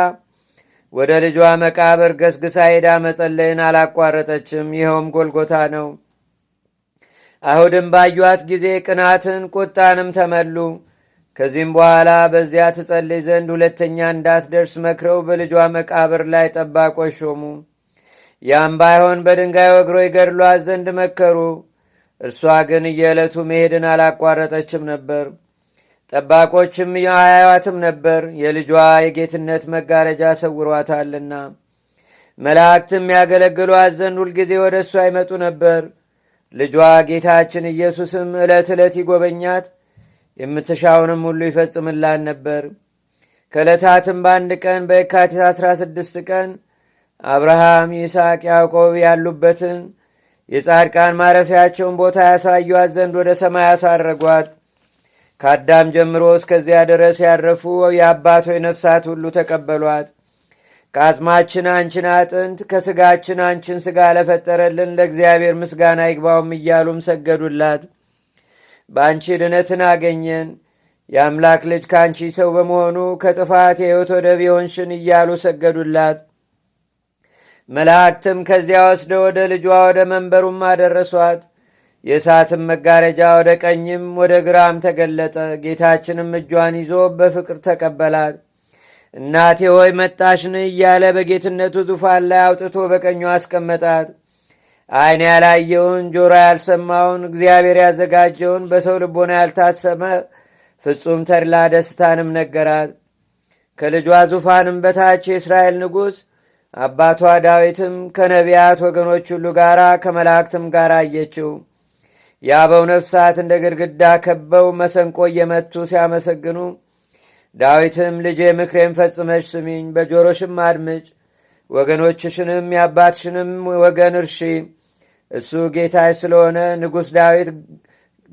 [SPEAKER 1] ወደ ልጇ መቃብር ገስግሳ ሄዳ መጸለይን አላቋረጠችም። ይኸውም ጎልጎታ ነው። አይሁድም ባዩአት ጊዜ ቅናትን ቁጣንም ተመሉ። ከዚህም በኋላ በዚያ ትጸልይ ዘንድ ሁለተኛ እንዳትደርስ መክረው በልጇ መቃብር ላይ ጠባቆች ሾሙ። ያም ባይሆን በድንጋይ ወግሮ ይገድሏት ዘንድ መከሩ። እርሷ ግን እየዕለቱ መሄድን አላቋረጠችም ነበር። ጠባቆችም አያዩአትም ነበር፣ የልጇ የጌትነት መጋረጃ ሰውሯታልና። መላእክትም ያገለግሏት ዘንድ ሁልጊዜ ወደ እሷ ይመጡ ነበር። ልጇ ጌታችን ኢየሱስም ዕለት ዕለት ይጎበኛት የምትሻውንም ሁሉ ይፈጽምላን ነበር። ከዕለታትም በአንድ ቀን በየካቲት 16 ቀን አብርሃም፣ ይስሐቅ፣ ያዕቆብ ያሉበትን የጻድቃን ማረፊያቸውን ቦታ ያሳዩአት ዘንድ ወደ ሰማይ አሳረጓት። ከአዳም ጀምሮ እስከዚያ ድረስ ያረፉ የአባቶች ነፍሳት ሁሉ ተቀበሏት። ከአጽማችን አንችን አጥንት ከሥጋችን አንችን ሥጋ ለፈጠረልን ለእግዚአብሔር ምስጋና ይግባውም እያሉም ሰገዱላት። በአንቺ ድነትን አገኘን፣ የአምላክ ልጅ ከአንቺ ሰው በመሆኑ ከጥፋት የሕይወት ወደብ የሆንሽን እያሉ ሰገዱላት። መላእክትም ከዚያ ወስደው ወደ ልጇ ወደ መንበሩም አደረሷት። የእሳትም መጋረጃ ወደ ቀኝም ወደ ግራም ተገለጠ። ጌታችንም እጇን ይዞ በፍቅር ተቀበላት። እናቴ ሆይ መጣሽን እያለ በጌትነቱ ዙፋን ላይ አውጥቶ በቀኙ አስቀመጣት። ዓይን ያላየውን ጆሮ ያልሰማውን እግዚአብሔር ያዘጋጀውን በሰው ልቦና ያልታሰመ ፍጹም ተድላ ደስታንም ነገራት። ከልጇ ዙፋንም በታች የእስራኤል ንጉሥ አባቷ ዳዊትም ከነቢያት ወገኖች ሁሉ ጋር ከመላእክትም ጋር አየችው። የአበው ነፍሳት እንደ ግድግዳ ከበው መሰንቆ እየመቱ ሲያመሰግኑ፣ ዳዊትም ልጄ ምክሬን ፈጽመሽ ስሚኝ፣ በጆሮሽም አድምጭ፣ ወገኖችሽንም የአባትሽንም ወገን እርሺ፣ እሱ ጌታሽ ስለሆነ ንጉሥ ዳዊት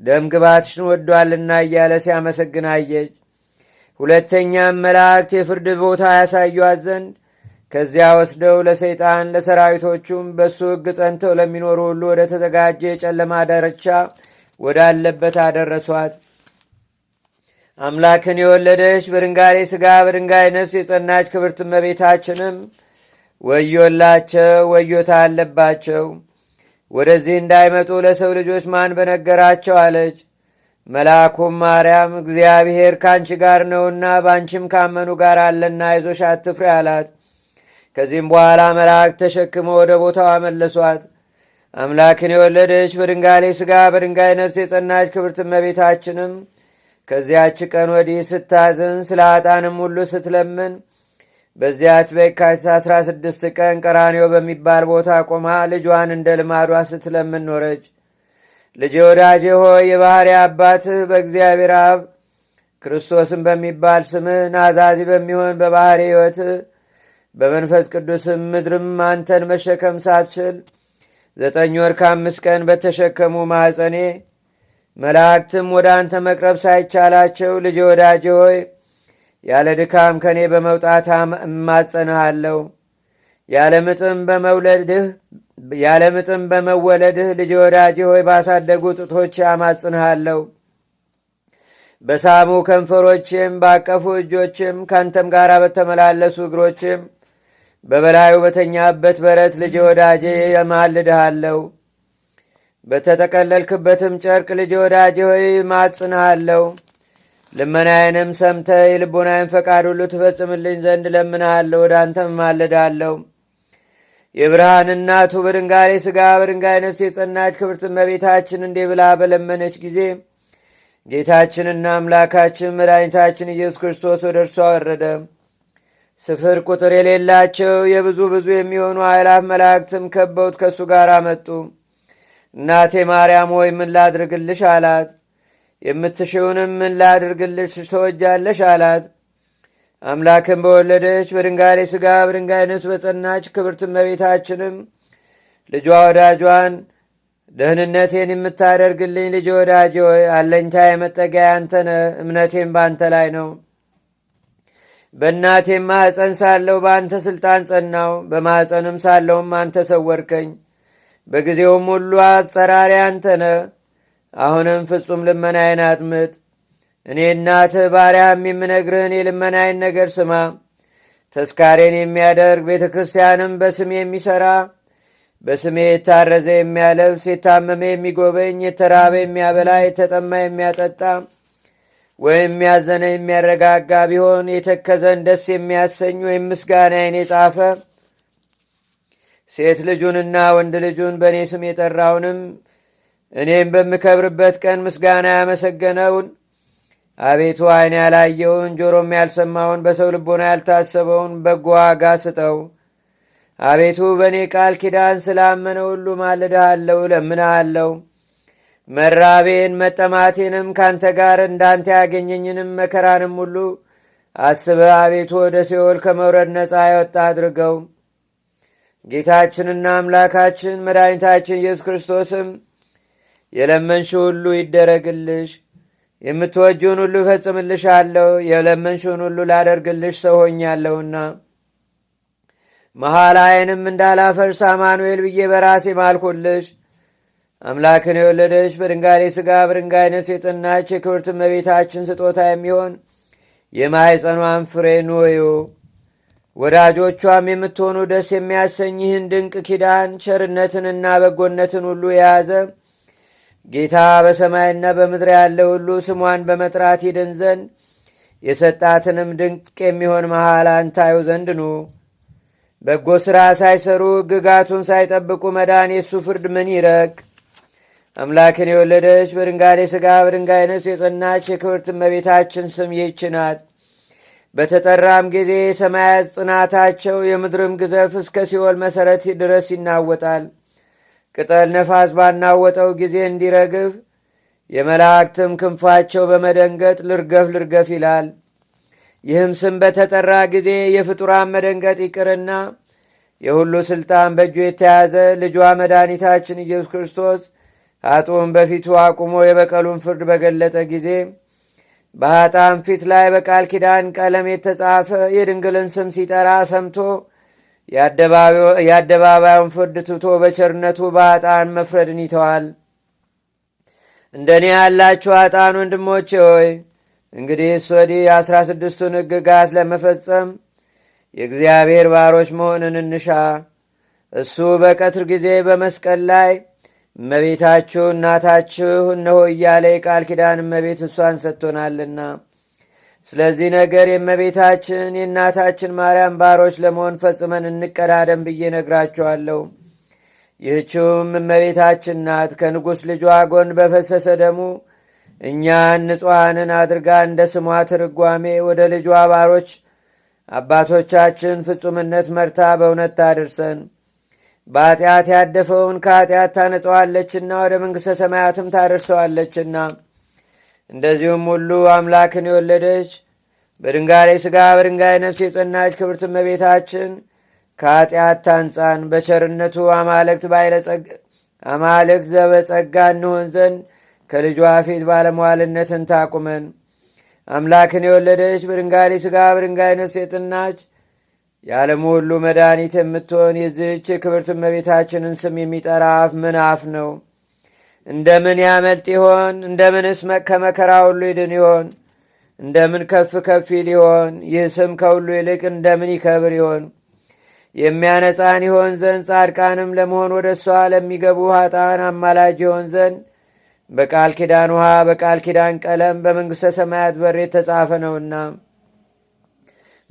[SPEAKER 1] ደምግባትሽን ወዷልና እያለ ሲያመሰግን አየች። ሁለተኛም መላእክት የፍርድ ቦታ ያሳዩአት ዘንድ ከዚያ ወስደው ለሰይጣን ለሰራዊቶቹም በእሱ ሕግ ጸንተው ለሚኖሩ ሁሉ ወደ ተዘጋጀ የጨለማ ዳርቻ ወዳለበት አደረሷት። አምላክን የወለደች በድንጋሌ ሥጋ በድንጋይ ነፍስ የጸናች ክብርት እመቤታችንም ወዮላቸው፣ ወዮታ አለባቸው፣ ወደዚህ እንዳይመጡ ለሰው ልጆች ማን በነገራቸው አለች። መልአኩም ማርያም እግዚአብሔር ከአንቺ ጋር ነውና በአንቺም ካመኑ ጋር አለና አይዞሽ አትፍሪ አላት። ከዚህም በኋላ መላእክት ተሸክመው ወደ ቦታው አመለሷት። አምላክን የወለደች በድንጋሌ ሥጋ በድንጋይ ነፍስ የጸናች ክብርት እመቤታችንም ከዚያች ቀን ወዲህ ስታዝን ስለ አጣንም ሁሉ ስትለምን በዚያች በየካቲት 16 ቀን ቀራንዮ በሚባል ቦታ ቆማ ልጇን እንደ ልማዷ ስትለምን ኖረች። ልጄ ወዳጄ ሆይ የባሕሪ አባትህ በእግዚአብሔር አብ ክርስቶስም በሚባል ስምህ ናዛዚ በሚሆን በባሕሪ ሕይወትህ በመንፈስ ቅዱስም ምድርም አንተን መሸከም ሳትችል 9 ወር ከ5 ቀን በተሸከሙ ማኅፀኔ መላእክትም ወደ አንተ መቅረብ ሳይቻላቸው ልጄ ወዳጄ ሆይ ያለ ድካም ከኔ በመውጣት እማጸንሃለሁ። ያለ ምጥም በመወለድህ ልጄ ወዳጄ ሆይ ባሳደጉ ጡቶች አማጽንሃለሁ። በሳሙ ከንፈሮችም ባቀፉ እጆችም ካንተም ጋር በተመላለሱ እግሮችም በበላዩ በተኛበት በረት ልጄ ወዳጄ እማልድሃለሁ። በተጠቀለልክበትም ጨርቅ ልጄ ወዳጄ ሆይ እማጽንሃለሁ። ልመናዬንም ሰምተህ የልቦናዬን ፈቃድ ሁሉ ትፈጽምልኝ ዘንድ ለምንሃለሁ፣ ወደ አንተም እማልዳለሁ። የብርሃን እናቱ በድንጋሌ ሥጋ በድንጋይ ነፍስ የጸናች ክብርት እመቤታችን እንዲህ ብላ በለመነች ጊዜ ጌታችንና አምላካችን መድኃኒታችን ኢየሱስ ክርስቶስ ወደ እርሷ ወረደ። ስፍር ቁጥር የሌላቸው የብዙ ብዙ የሚሆኑ አእላፍ መላእክትም ከበውት ከእሱ ጋር መጡ። እናቴ ማርያም ሆይ ምን ላድርግልሽ አላት። የምትሽውንም ምን ላድርግልሽ ትወጃለሽ አላት። አምላክን በወለደች በድንጋሌ ሥጋ በድንጋሌ ነፍስ በጸናች ክብርት እመቤታችንም ልጇ ወዳጇን ደህንነቴን የምታደርግልኝ ልጅ ወዳጅ ሆይ አለኝታ የመጠጊያ አንተ ነህ። እምነቴም በአንተ ላይ ነው። በእናቴም ማኅፀን ሳለሁ በአንተ ሥልጣን ጸናው። በማኅፀንም ሳለሁም አንተ ሰወርከኝ። በጊዜውም ሁሉ አጸራሪ አንተ ነህ። አሁንም ፍጹም ልመናዬን አድምጥ። እኔ እናትህ ባሪያም የምነግርህን የልመናዬን ነገር ስማ። ተስካሬን የሚያደርግ ቤተ ክርስቲያንም በስሜ የሚሠራ በስሜ የታረዘ የሚያለብስ የታመመ የሚጎበኝ የተራበ የሚያበላ የተጠማ የሚያጠጣ ወይም ያዘነ የሚያረጋጋ ቢሆን የተከዘን ደስ የሚያሰኝ ወይም ምስጋናዬን የጻፈ ሴት ልጁንና ወንድ ልጁን በእኔ ስም የጠራውንም እኔም በምከብርበት ቀን ምስጋና ያመሰገነውን አቤቱ ዓይን ያላየውን ጆሮም ያልሰማውን በሰው ልቦና ያልታሰበውን በጎ ዋጋ ስጠው። አቤቱ በእኔ ቃል ኪዳን ስላመነ ሁሉ ማልድሃለሁ፣ እለምንሃለሁ። መራቤን መጠማቴንም ካንተ ጋር እንዳንተ ያገኘኝንም መከራንም ሁሉ አስበህ አቤቱ ወደ ሲኦል ከመውረድ ነፃ ያወጣ አድርገው። ጌታችንና አምላካችን መድኃኒታችን ኢየሱስ ክርስቶስም የለመንሽ ሁሉ ይደረግልሽ፣ የምትወጂውን ሁሉ እፈጽምልሻለሁ፣ የለመንሽውን ሁሉ ላደርግልሽ ሰው ሆኛለሁና መሐላዬንም እንዳላፈርስ አማኑኤል ብዬ በራሴ ማልኩልሽ። አምላክን የወለደች በድንጋሌ ሥጋ በድንጋሌ ነፍስ የጸናች የክብርት እመቤታችን ስጦታ የሚሆን የማኅፀኗን ፍሬ ኑዩ። ወዳጆቿም የምትሆኑ ደስ የሚያሰኝ ይህን ድንቅ ኪዳን ቸርነትንና በጎነትን ሁሉ የያዘ ጌታ በሰማይና በምድር ያለ ሁሉ ስሟን በመጥራት ይድን ዘንድ የሰጣትንም ድንቅ የሚሆን መሐላን ታዩ ዘንድ ኑ። በጎ ሥራ ሳይሰሩ ሕግጋቱን ሳይጠብቁ መዳን የእሱ ፍርድ ምን ይረቅ! አምላክን የወለደች በድንጋሌ ሥጋ በድንጋሌ ነፍስ የጸናች የክብርት እመቤታችን ስም ይህች ናት። በተጠራም ጊዜ የሰማያት ጽናታቸው የምድርም ግዘፍ እስከ ሲኦል መሠረት ድረስ ይናወጣል። ቅጠል ነፋስ ባናወጠው ጊዜ እንዲረግፍ የመላእክትም ክንፋቸው በመደንገጥ ልርገፍ ልርገፍ ይላል። ይህም ስም በተጠራ ጊዜ የፍጡራን መደንገጥ ይቅርና የሁሉ ሥልጣን በእጁ የተያዘ ልጇ መድኃኒታችን ኢየሱስ ክርስቶስ ኃጥኡን በፊቱ አቁሞ የበቀሉን ፍርድ በገለጠ ጊዜ በኃጥአን ፊት ላይ በቃል ኪዳን ቀለም የተጻፈ የድንግልን ስም ሲጠራ ሰምቶ የአደባባዩን ፍርድ ትቶ በቸርነቱ በኃጥአን መፍረድን ይተዋል። እንደኔ ያላችሁ ኃጥአን ወንድሞቼ ሆይ እንግዲህስ ወዲህ 16ቱን ሕግጋት ለመፈጸም የእግዚአብሔር ባሮች መሆንን እንሻ። እሱ በቀትር ጊዜ በመስቀል ላይ እመቤታችሁ እናታችሁ እነሆ እያለ የቃል ኪዳን እመቤት እሷን ሰጥቶናልና ስለዚህ ነገር የእመቤታችን የእናታችን ማርያም ባሮች ለመሆን ፈጽመን እንቀዳደም ብዬ ነግራችኋለሁ። ይህችውም እመቤታችን ናት። ከንጉሥ ልጇ ጎን በፈሰሰ ደሙ እኛን ንጹሐንን አድርጋ እንደ ስሟ ትርጓሜ ወደ ልጇ ባሮች አባቶቻችን ፍጹምነት መርታ በእውነት ታድርሰን። በኃጢአት ያደፈውን ከኃጢአት ታነጸዋለችና ወደ መንግሥተ ሰማያትም ታደርሰዋለችና እንደዚሁም ሁሉ አምላክን የወለደች በድንጋሌ ሥጋ በድንጋሌ ነፍስ የጸናች ክብርት እመቤታችን ከኃጢአት ታንጻን። በቸርነቱ አማልክት ዘበጸጋ እንሆን ዘንድ ከልጇ ፊት ባለሟልነትን ታቁመን። አምላክን የወለደች በድንጋሌ ሥጋ በድንጋሌ ነፍስ የጸናች የዓለሙ ሁሉ መድኃኒት የምትሆን የዚህች የክብርት እመቤታችንን ስም የሚጠራ አፍ ምን አፍ ነው? እንደምን ያመልጥ ይሆን? እንደምንስ ከመከራ ሁሉ ይድን ይሆን? እንደምን ከፍ ከፍ ይል ይሆን? ይህ ስም ከሁሉ ይልቅ እንደምን ይከብር ይሆን? የሚያነጻን ይሆን ዘንድ ጻድቃንም ለመሆን ወደ እሷ ለሚገቡ ኃጥአን አማላጅ ይሆን ዘንድ በቃል ኪዳን ውሃ በቃል ኪዳን ቀለም በመንግሥተ ሰማያት በር የተጻፈ ነውና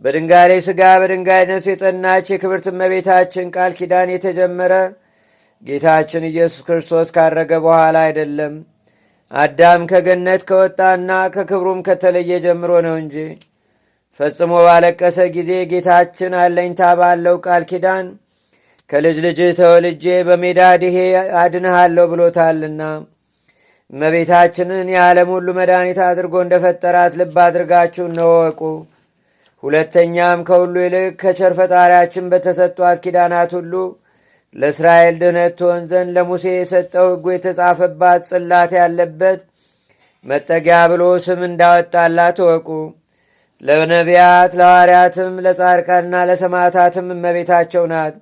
[SPEAKER 1] በድንጋሌ ሥጋ በድንጋሌ ነፍስ የጸናች የክብርት እመቤታችን ቃል ኪዳን የተጀመረ ጌታችን ኢየሱስ ክርስቶስ ካረገ በኋላ አይደለም፣ አዳም ከገነት ከወጣና ከክብሩም ከተለየ ጀምሮ ነው እንጂ። ፈጽሞ ባለቀሰ ጊዜ ጌታችን አለኝታ ባለው ቃል ኪዳን ከልጅ ልጅህ ተወልጄ በሜዳ ድሄ አድንሃለሁ ብሎታልና እመቤታችንን የዓለም ሁሉ መድኃኒት አድርጎ እንደፈጠራት ልብ አድርጋችሁ እነወቁ። ሁለተኛም ከሁሉ ይልቅ ከቸር ፈጣሪያችን በተሰጧት ኪዳናት ሁሉ ለእስራኤል ድኅነት ትሆን ዘንድ ለሙሴ የሰጠው ሕጉ የተጻፈባት ጽላት ያለበት መጠጊያ ብሎ ስም እንዳወጣላት እወቁ። ለነቢያት ለሐዋርያትም ለጻድቃንና ለሰማዕታትም እመቤታቸው ናት።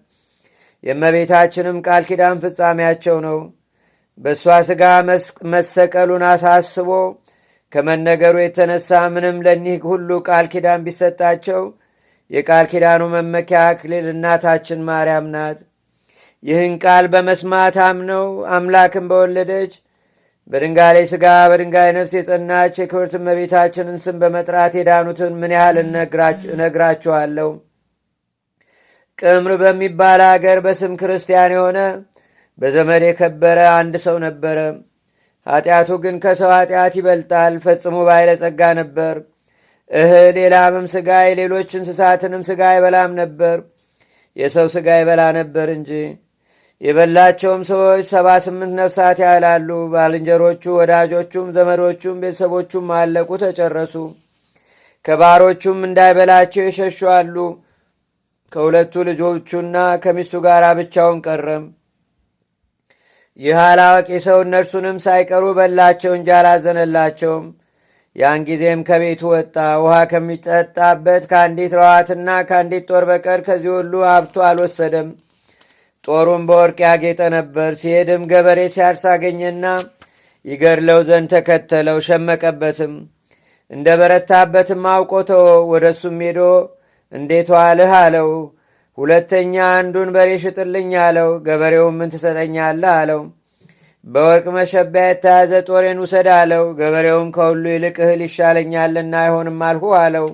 [SPEAKER 1] የእመቤታችንም ቃል ኪዳን ፍጻሜያቸው ነው። በእሷ ሥጋ መሰቀሉን አሳስቦ ከመነገሩ የተነሳ ምንም ለኒህ ሁሉ ቃል ኪዳን ቢሰጣቸው የቃል ኪዳኑ መመኪያ አክሊል እናታችን ማርያም ናት። ይህን ቃል በመስማት አምነው አምላክን በወለደች በድንጋሌ ሥጋ በድንጋሌ ነፍስ የጸናች የክብርት እመቤታችንን ስም በመጥራት የዳኑትን ምን ያህል እነግራችኋለሁ። ቅምር በሚባል አገር በስም ክርስቲያን የሆነ በዘመድ የከበረ አንድ ሰው ነበረ። ኃጢአቱ ግን ከሰው ኃጢአት ይበልጣል። ፈጽሞ ባለጸጋ ነበር። እህል የላምም ሥጋ የሌሎች እንስሳትንም ሥጋ አይበላም ነበር፣ የሰው ሥጋ ይበላ ነበር እንጂ። የበላቸውም ሰዎች 78 ነፍሳት ያህላሉ። ባልንጀሮቹ፣ ወዳጆቹም፣ ዘመዶቹም ቤተሰቦቹም አለቁ፣ ተጨረሱ። ከባሮቹም እንዳይበላቸው የሸሹ አሉ። ከሁለቱ ልጆቹና ከሚስቱ ጋር ብቻውን ቀረም። ይህ አላዋቂ ሰው እነርሱንም ሳይቀሩ በላቸው እንጂ አላዘነላቸውም። ያን ጊዜም ከቤቱ ወጣ። ውሃ ከሚጠጣበት ከአንዲት ረዋትና ከአንዲት ጦር በቀር ከዚህ ሁሉ ሀብቱ አልወሰደም። ጦሩም በወርቅ ያጌጠ ነበር። ሲሄድም ገበሬ ሲያርስ አገኘና ይገድለው ዘንድ ተከተለው፣ ሸመቀበትም። እንደ በረታበትም አውቆ ተወው። ወደ እሱም ሄዶ እንዴት ዋልህ አለው። ሁለተኛ አንዱን በሬ ሽጥልኝ አለው። ገበሬውም ምን ትሰጠኛለህ አለው። በወርቅ መሸቢያ የተያዘ ጦሬን ውሰድ አለው። ገበሬውም ከሁሉ ይልቅ እህል ይሻለኛልና አይሆንም አልሁ አለው።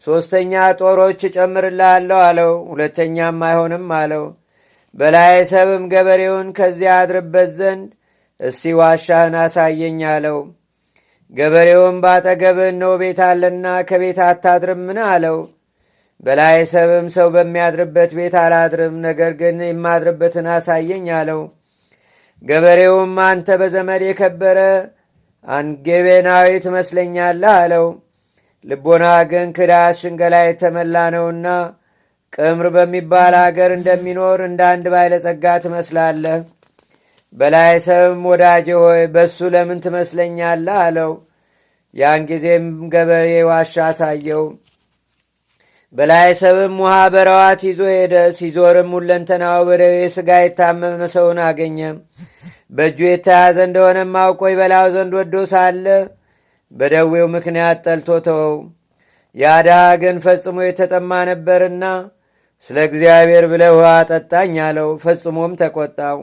[SPEAKER 1] ሦስተኛ ጦሮች እጨምርልሃለሁ አለው። ሁለተኛም አይሆንም አለው። በላይ ሰብም ገበሬውን ከዚያ አድርበት ዘንድ እስቲ ዋሻህን አሳየኝ አለው። ገበሬውም ባጠገብህ እነሆ ቤት አለና ከቤት አታድርምን አለው። በላይ ሰብም ሰው በሚያድርበት ቤት አላድርም፣ ነገር ግን የማድርበትን አሳየኝ አለው። ገበሬውም አንተ በዘመድ የከበረ አንጌቤናዊ ትመስለኛለህ አለው። ልቦና ግን ክዳት ሽንገላ የተመላ ነውና ቅምር በሚባል አገር እንደሚኖር እንደ አንድ ባለጸጋ ትመስላለህ። በላይ ሰብም ወዳጄ ሆይ በሱ ለምን ትመስለኛለህ አለው። ያን ጊዜም ገበሬ ዋሻ አሳየው። በላይ ሰብም ውሃ በረዋት ይዞ ሄደ። ሲዞርም ሁለንተናው በደዌ ሥጋ የታመመ ሰውን አገኘ። በእጁ የተያዘ እንደሆነም አውቆ ይበላው ዘንድ ወዶ ሳለ በደዌው ምክንያት ጠልቶ ተወው። ያ ድሃ ግን ፈጽሞ የተጠማ ነበርና ስለ እግዚአብሔር ብለህ ውሃ አጠጣኝ አለው። ፈጽሞም ተቆጣው።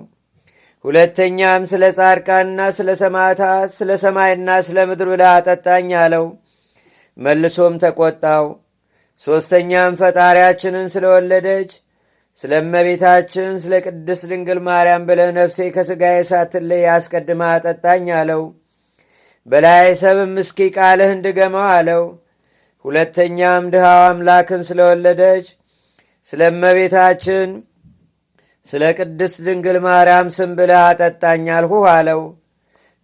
[SPEAKER 1] ሁለተኛም ስለ ጻድቃንና ስለ ሰማዕታት ስለ ሰማይና ስለ ምድር ብለህ አጠጣኝ አለው። መልሶም ተቆጣው። ሦስተኛም ፈጣሪያችንን ስለወለደች ስለ እመቤታችን ስለ ቅድስት ድንግል ማርያም ብለህ ነፍሴ ከሥጋዬ ሳትለይ አስቀድማ አጠጣኝ አለው። በላይ ሰብም እስኪ ቃልህን ድገመው አለው። ሁለተኛም ድሃው አምላክን ስለወለደች ስለ እመቤታችን ስለ ቅድስት ድንግል ማርያም ስም ብለህ አጠጣኝ አልሁህ አለው።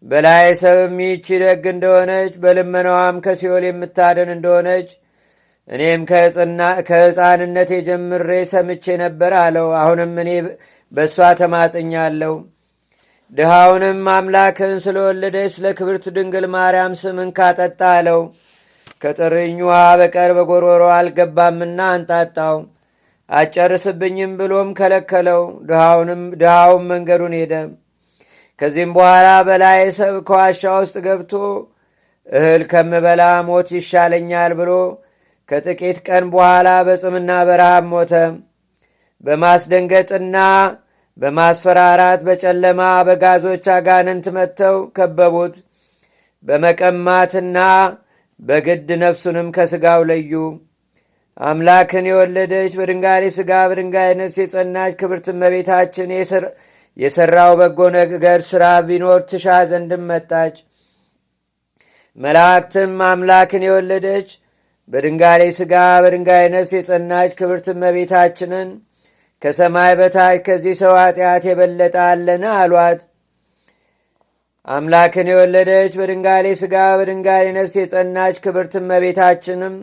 [SPEAKER 1] በላይ ሰብም ይህቺ ደግ እንደሆነች በልመናዋም ከሲኦል የምታድን እንደሆነች እኔም ከሕፃንነቴ ጀምሬ ሰምቼ ነበር አለው። አሁንም እኔ በእሷ ተማጽኛለሁ። ድሃውንም አምላክን ስለወለደች ስለ ክብርት ድንግል ማርያም ስምን ካጠጣ አለው። ከጥርኝ ውሃ በቀር በጎሮሮ አልገባምና አንጣጣው፣ አጨርስብኝም ብሎም ከለከለው። ድሃውም መንገዱን ሄደ። ከዚህም በኋላ በላይ ሰብ ከዋሻ ውስጥ ገብቶ እህል ከምበላ ሞት ይሻለኛል ብሎ ከጥቂት ቀን በኋላ በጽምና በረሃብ ሞተ። በማስደንገጥና በማስፈራራት በጨለማ አበጋዞች አጋንንት መጥተው ከበቡት። በመቀማትና በግድ ነፍሱንም ከሥጋው ለዩ። አምላክን የወለደች በድንጋሌ ሥጋ በድንጋሌ ነፍስ የጸናች ክብርት እመቤታችን የሠራው በጎ ነገር ሥራ ቢኖር ትሻ ዘንድም መጣች። መላእክትም አምላክን የወለደች በድንጋሌ ሥጋ በድንጋሌ ነፍስ የጸናች ክብርት እመቤታችንን ከሰማይ በታች ከዚህ ሰው ኃጢአት የበለጠ አለን አሏት። አምላክን የወለደች በድንጋሌ ሥጋ በድንጋሌ ነፍስ የጸናች ክብርት እመቤታችንም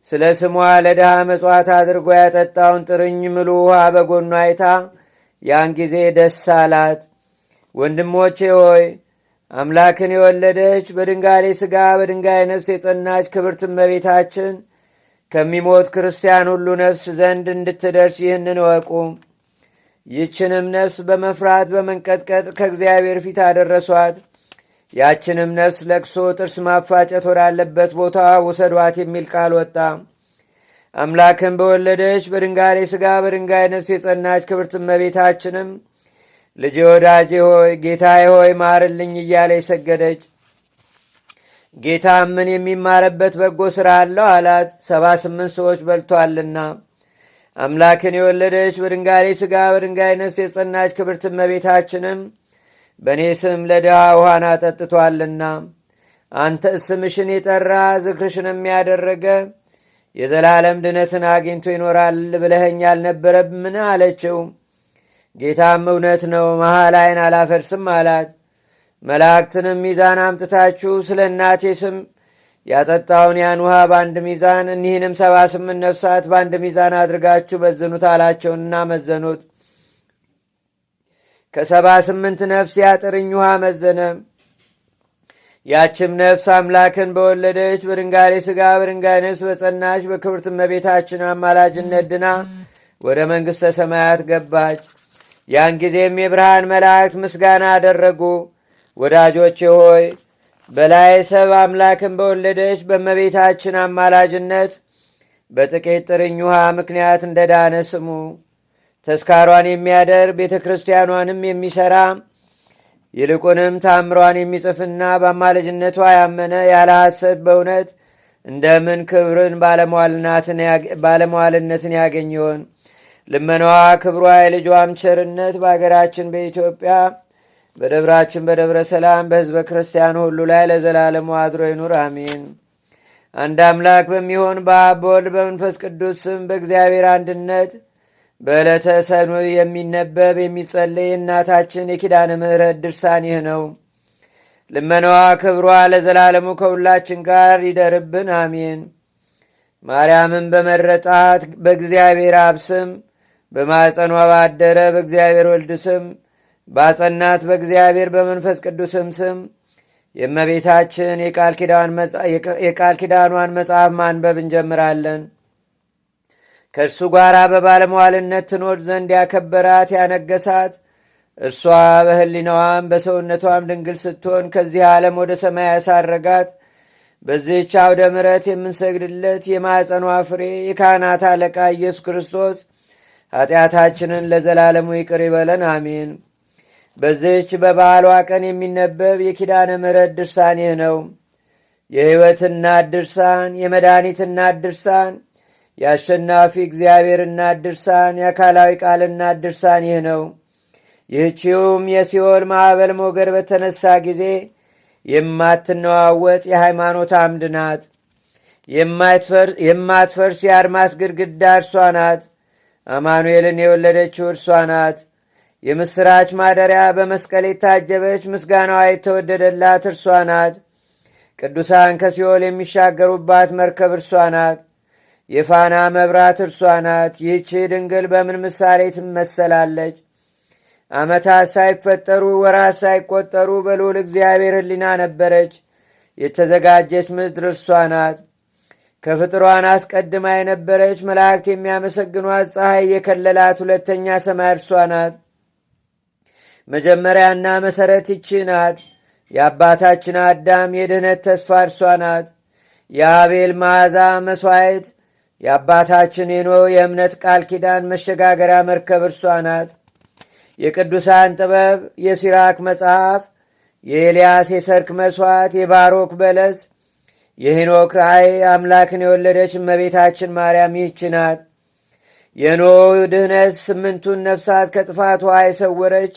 [SPEAKER 1] ስለ ስሟ ለድሃ መሥዋዕት አድርጎ ያጠጣውን ጥርኝ ምሉ ውሃ በጎኗ አይታ ያን ጊዜ ደስ አላት። ወንድሞቼ ሆይ አምላክን የወለደች በድንጋሌ ሥጋ በድንጋሌ ነፍስ የጸናች ክብርት እመቤታችን ከሚሞት ክርስቲያን ሁሉ ነፍስ ዘንድ እንድትደርስ ይህንን እወቁ። ይህችንም ነፍስ በመፍራት በመንቀጥቀጥ ከእግዚአብሔር ፊት አደረሷት። ያችንም ነፍስ ለቅሶ ጥርስ ማፋጨት ወዳለበት ቦታ ውሰዷት የሚል ቃል ወጣ። አምላክን በወለደች በድንጋሌ ሥጋ በድንጋሌ ነፍስ የጸናች ክብርት እመቤታችንም ልጄ ወዳጄ ሆይ ጌታዬ ሆይ ማርልኝ እያለ የሰገደች። ጌታም ምን የሚማርበት በጎ ሥራ አለው አላት። 78 ሰዎች በልቷልና። አምላክን የወለደች በድንጋሌ ሥጋ በድንጋሌ ነፍስ የጸናች ክብርት እመቤታችንም በእኔ ስም ለድሃ ውሃን አጠጥቷልና አንተ ስምሽን የጠራ ዝክርሽንም ያደረገ የዘላለም ድነትን አግኝቶ ይኖራል ብለኸኝ አልነበረምን? አለችው። ጌታም እውነት ነው፣ መሐላዬን አላፈርስም አላት። መላእክትንም ሚዛን አምጥታችሁ ስለ እናቴ ስም ያጠጣውን ያን ውሃ በአንድ ሚዛን እኒህንም 78 ነፍሳት በአንድ ሚዛን አድርጋችሁ መዝኑት አላቸውና መዘኑት። ከ78 ነፍስ ያጥርኝ ውሃ መዘነ። ያችም ነፍስ አምላክን በወለደች በድንጋሌ ሥጋ በድንጋሌ ነፍስ በጸናች በክብርት እመቤታችን አማላጅነት ድና ወደ መንግሥተ ሰማያት ገባች። ያን ጊዜም የብርሃን መላእክት ምስጋና አደረጉ። ወዳጆቼ ሆይ በላይ ሰብ አምላክን በወለደች በእመቤታችን አማላጅነት በጥቂት ጥርኝ ውሃ ምክንያት እንደ ዳነ ስሙ። ተስካሯን የሚያደርግ ቤተ ክርስቲያኗንም የሚሠራ ይልቁንም ታምሯን የሚጽፍና በአማላጅነቷ ያመነ ያለ ሐሰት በእውነት እንደምን ክብርን ባለሟልነትን ያገኝ ይሆን? ልመናዋ ክብሯ የልጇም ቸርነት በአገራችን በኢትዮጵያ በደብራችን በደብረ ሰላም በሕዝበ ክርስቲያኑ ሁሉ ላይ ለዘላለሙ አድሮ ይኑር፣ አሜን። አንድ አምላክ በሚሆን በአብ በወልድ በመንፈስ ቅዱስ ስም በእግዚአብሔር አንድነት በዕለተ ሰኑይ የሚነበብ የሚጸለይ እናታችን የኪዳነ ምሕረት ድርሳን ይህ ነው። ልመናዋ ክብሯ ለዘላለሙ ከሁላችን ጋር ይደርብን፣ አሜን። ማርያምን በመረጣት በእግዚአብሔር አብ ስም በማፀኗ ባደረ በእግዚአብሔር ወልድ ስም ባጸናት በእግዚአብሔር በመንፈስ ቅዱስም ስም የእመቤታችን የቃል ኪዳኗን መጽሐፍ ማንበብ እንጀምራለን። ከእርሱ ጋር በባለመዋልነት ትኖር ዘንድ ያከበራት ያነገሳት እርሷ በሕሊናዋም በሰውነቷም ድንግል ስትሆን ከዚህ ዓለም ወደ ሰማይ ያሳረጋት በዚህች አውደ ምሕረት የምንሰግድለት የማዕፀኗ ፍሬ የካህናት አለቃ ኢየሱስ ክርስቶስ ኃጢአታችንን ለዘላለሙ ይቅር ይበለን፣ አሜን። በዚህች በበዓሏ ቀን የሚነበብ የኪዳነ ምሕረት ድርሳን ይህ ነው። የሕይወት እናት ድርሳን፣ የመድኃኒት እናት ድርሳን፣ የአሸናፊ እግዚአብሔር እናት ድርሳን፣ የአካላዊ ቃል እናት ድርሳን ይህ ነው። ይህቺውም የሲኦል ማዕበል ሞገድ በተነሳ ጊዜ የማትነዋወጥ የሃይማኖት አምድ ናት። የማትፈርስ የአድማስ ግድግዳ እርሷ ናት። አማኑኤልን የወለደችው እርሷ ናት። የምሥራች ማደሪያ በመስቀል የታጀበች ምስጋናዋ የተወደደላት እርሷ ናት። ቅዱሳን ከሲኦል የሚሻገሩባት መርከብ እርሷ ናት። የፋና መብራት እርሷ ናት። ይህች ድንግል በምን ምሳሌ ትመሰላለች? ዓመታት ሳይፈጠሩ ወራት ሳይቆጠሩ በልዑል እግዚአብሔር ሕሊና ነበረች። የተዘጋጀች ምድር እርሷ ናት። ከፍጥሯን አስቀድማ የነበረች መላእክት የሚያመሰግኗት ፀሐይ የከለላት ሁለተኛ ሰማይ እርሷ ናት። መጀመሪያና መሠረት ይቺ ናት። የአባታችን አዳም የድኅነት ተስፋ እርሷ ናት። የአቤል መዓዛ መሥዋዕት፣ የአባታችን የኖኅ የእምነት ቃል ኪዳን መሸጋገሪያ መርከብ እርሷ ናት። የቅዱሳን ጥበብ፣ የሲራክ መጽሐፍ፣ የኤልያስ የሰርክ መሥዋዕት፣ የባሮክ በለስ፣ የሄኖክ ራእይ አምላክን የወለደች እመቤታችን ማርያም ይህች ናት። የኖኅ ድኅነት 8ቱን ነፍሳት ከጥፋት ውሃ የሰወረች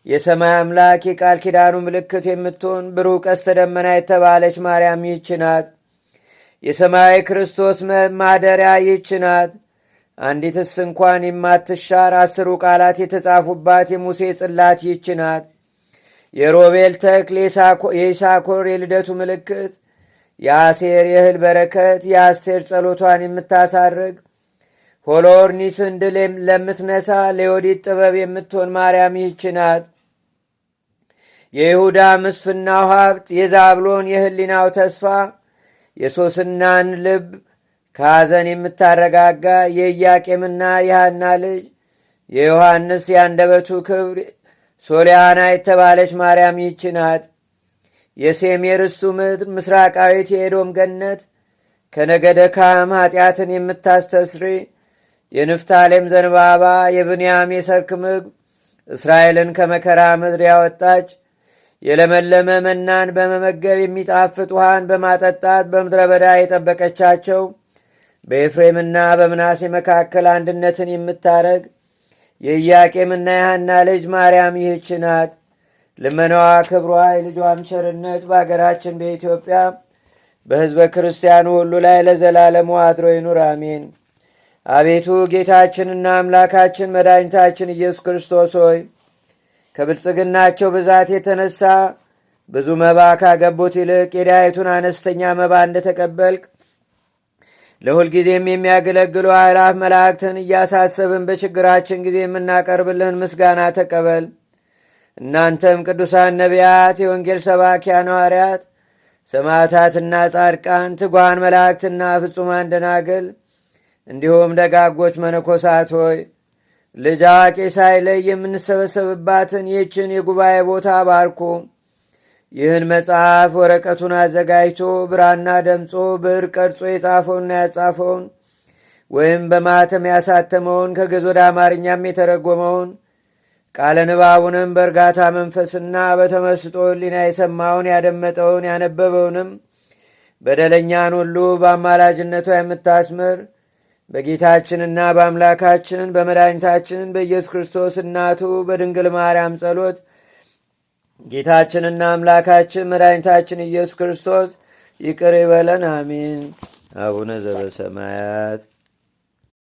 [SPEAKER 1] የሰማይ አምላክ የቃል ኪዳኑ ምልክት የምትሆን ብሩህ ቀስተ ደመና የተባለች ማርያም ይህች ናት። የሰማያዊ ክርስቶስ ማደሪያ ይህች ናት። አንዲትስ እንኳን የማትሻር 10 ቃላት የተጻፉባት የሙሴ ጽላት ይህች ናት። የሮቤል ተክል፣ የይሳኮር የልደቱ ምልክት፣ የአሴር የእህል በረከት፣ የአስቴር ጸሎቷን የምታሳርግ ሆሎርኒስን ድል ለምትነሳ ለዮዲት ጥበብ የምትሆን ማርያም ይህች ናት። የይሁዳ ምስፍናው ሀብት፣ የዛብሎን የህሊናው ተስፋ፣ የሶስናን ልብ ከሐዘን የምታረጋጋ የኢያቄምና የሐና ልጅ የዮሐንስ የአንደበቱ ክብር ሶልያና የተባለች ማርያም ይህች ናት። የሴም የርስቱ ምድር ምስራቃዊት የኤዶም ገነት ከነገደ ካም ኃጢአትን የምታስተስሪ የንፍታሌም ዘንባባ የብንያም የሰርክ ምግብ እስራኤልን ከመከራ ምድር ያወጣች የለመለመ መናን በመመገብ የሚጣፍጥ ውሃን በማጠጣት በምድረ በዳ የጠበቀቻቸው በኤፍሬምና በምናሴ መካከል አንድነትን የምታረግ የኢያቄምና የሐና ልጅ ማርያም ይህች ናት። ልመናዋ ክብሯ የልጇም ቸርነት በአገራችን በኢትዮጵያ በሕዝበ ክርስቲያኑ ሁሉ ላይ ለዘላለሙ አድሮ ይኑር፣ አሜን። አቤቱ ጌታችንና አምላካችን መድኃኒታችን ኢየሱስ ክርስቶስ ሆይ ከብልጽግናቸው ብዛት የተነሳ ብዙ መባ ካገቡት ይልቅ የድሃይቱን አነስተኛ መባ እንደተቀበልክ ለሁልጊዜም የሚያገለግሉ አእላፍ መላእክትን እያሳሰብን በችግራችን ጊዜ የምናቀርብልህን ምስጋና ተቀበል። እናንተም ቅዱሳን ነቢያት፣ የወንጌል ሰባኪያን ሐዋርያት፣ ሰማዕታትና ጻድቃን፣ ትጉሃን መላእክትና ፍጹማን ደናግል እንዲሁም ደጋጎች መነኮሳት ሆይ ልጅ አዋቂ ሳይለይ የምንሰበሰብባትን ይህችን የጉባኤ ቦታ ባርኩ። ይህን መጽሐፍ ወረቀቱን አዘጋጅቶ ብራና ደምጾ ብዕር ቀርጾ የጻፈውንና ያጻፈውን ወይም በማተም ያሳተመውን ከግዕዝ ወደ አማርኛም የተረጎመውን ቃለ ንባቡንም በእርጋታ መንፈስና በተመስጦ ሕሊና የሰማውን ያደመጠውን ያነበበውንም በደለኛን ሁሉ በአማላጅነቷ የምታስምር በጌታችንና በአምላካችን በመድኃኒታችን በኢየሱስ ክርስቶስ እናቱ በድንግል ማርያም ጸሎት ጌታችንና አምላካችን መድኃኒታችን ኢየሱስ ክርስቶስ ይቅር ይበለን፣ አሜን። አቡነ ዘበሰማያት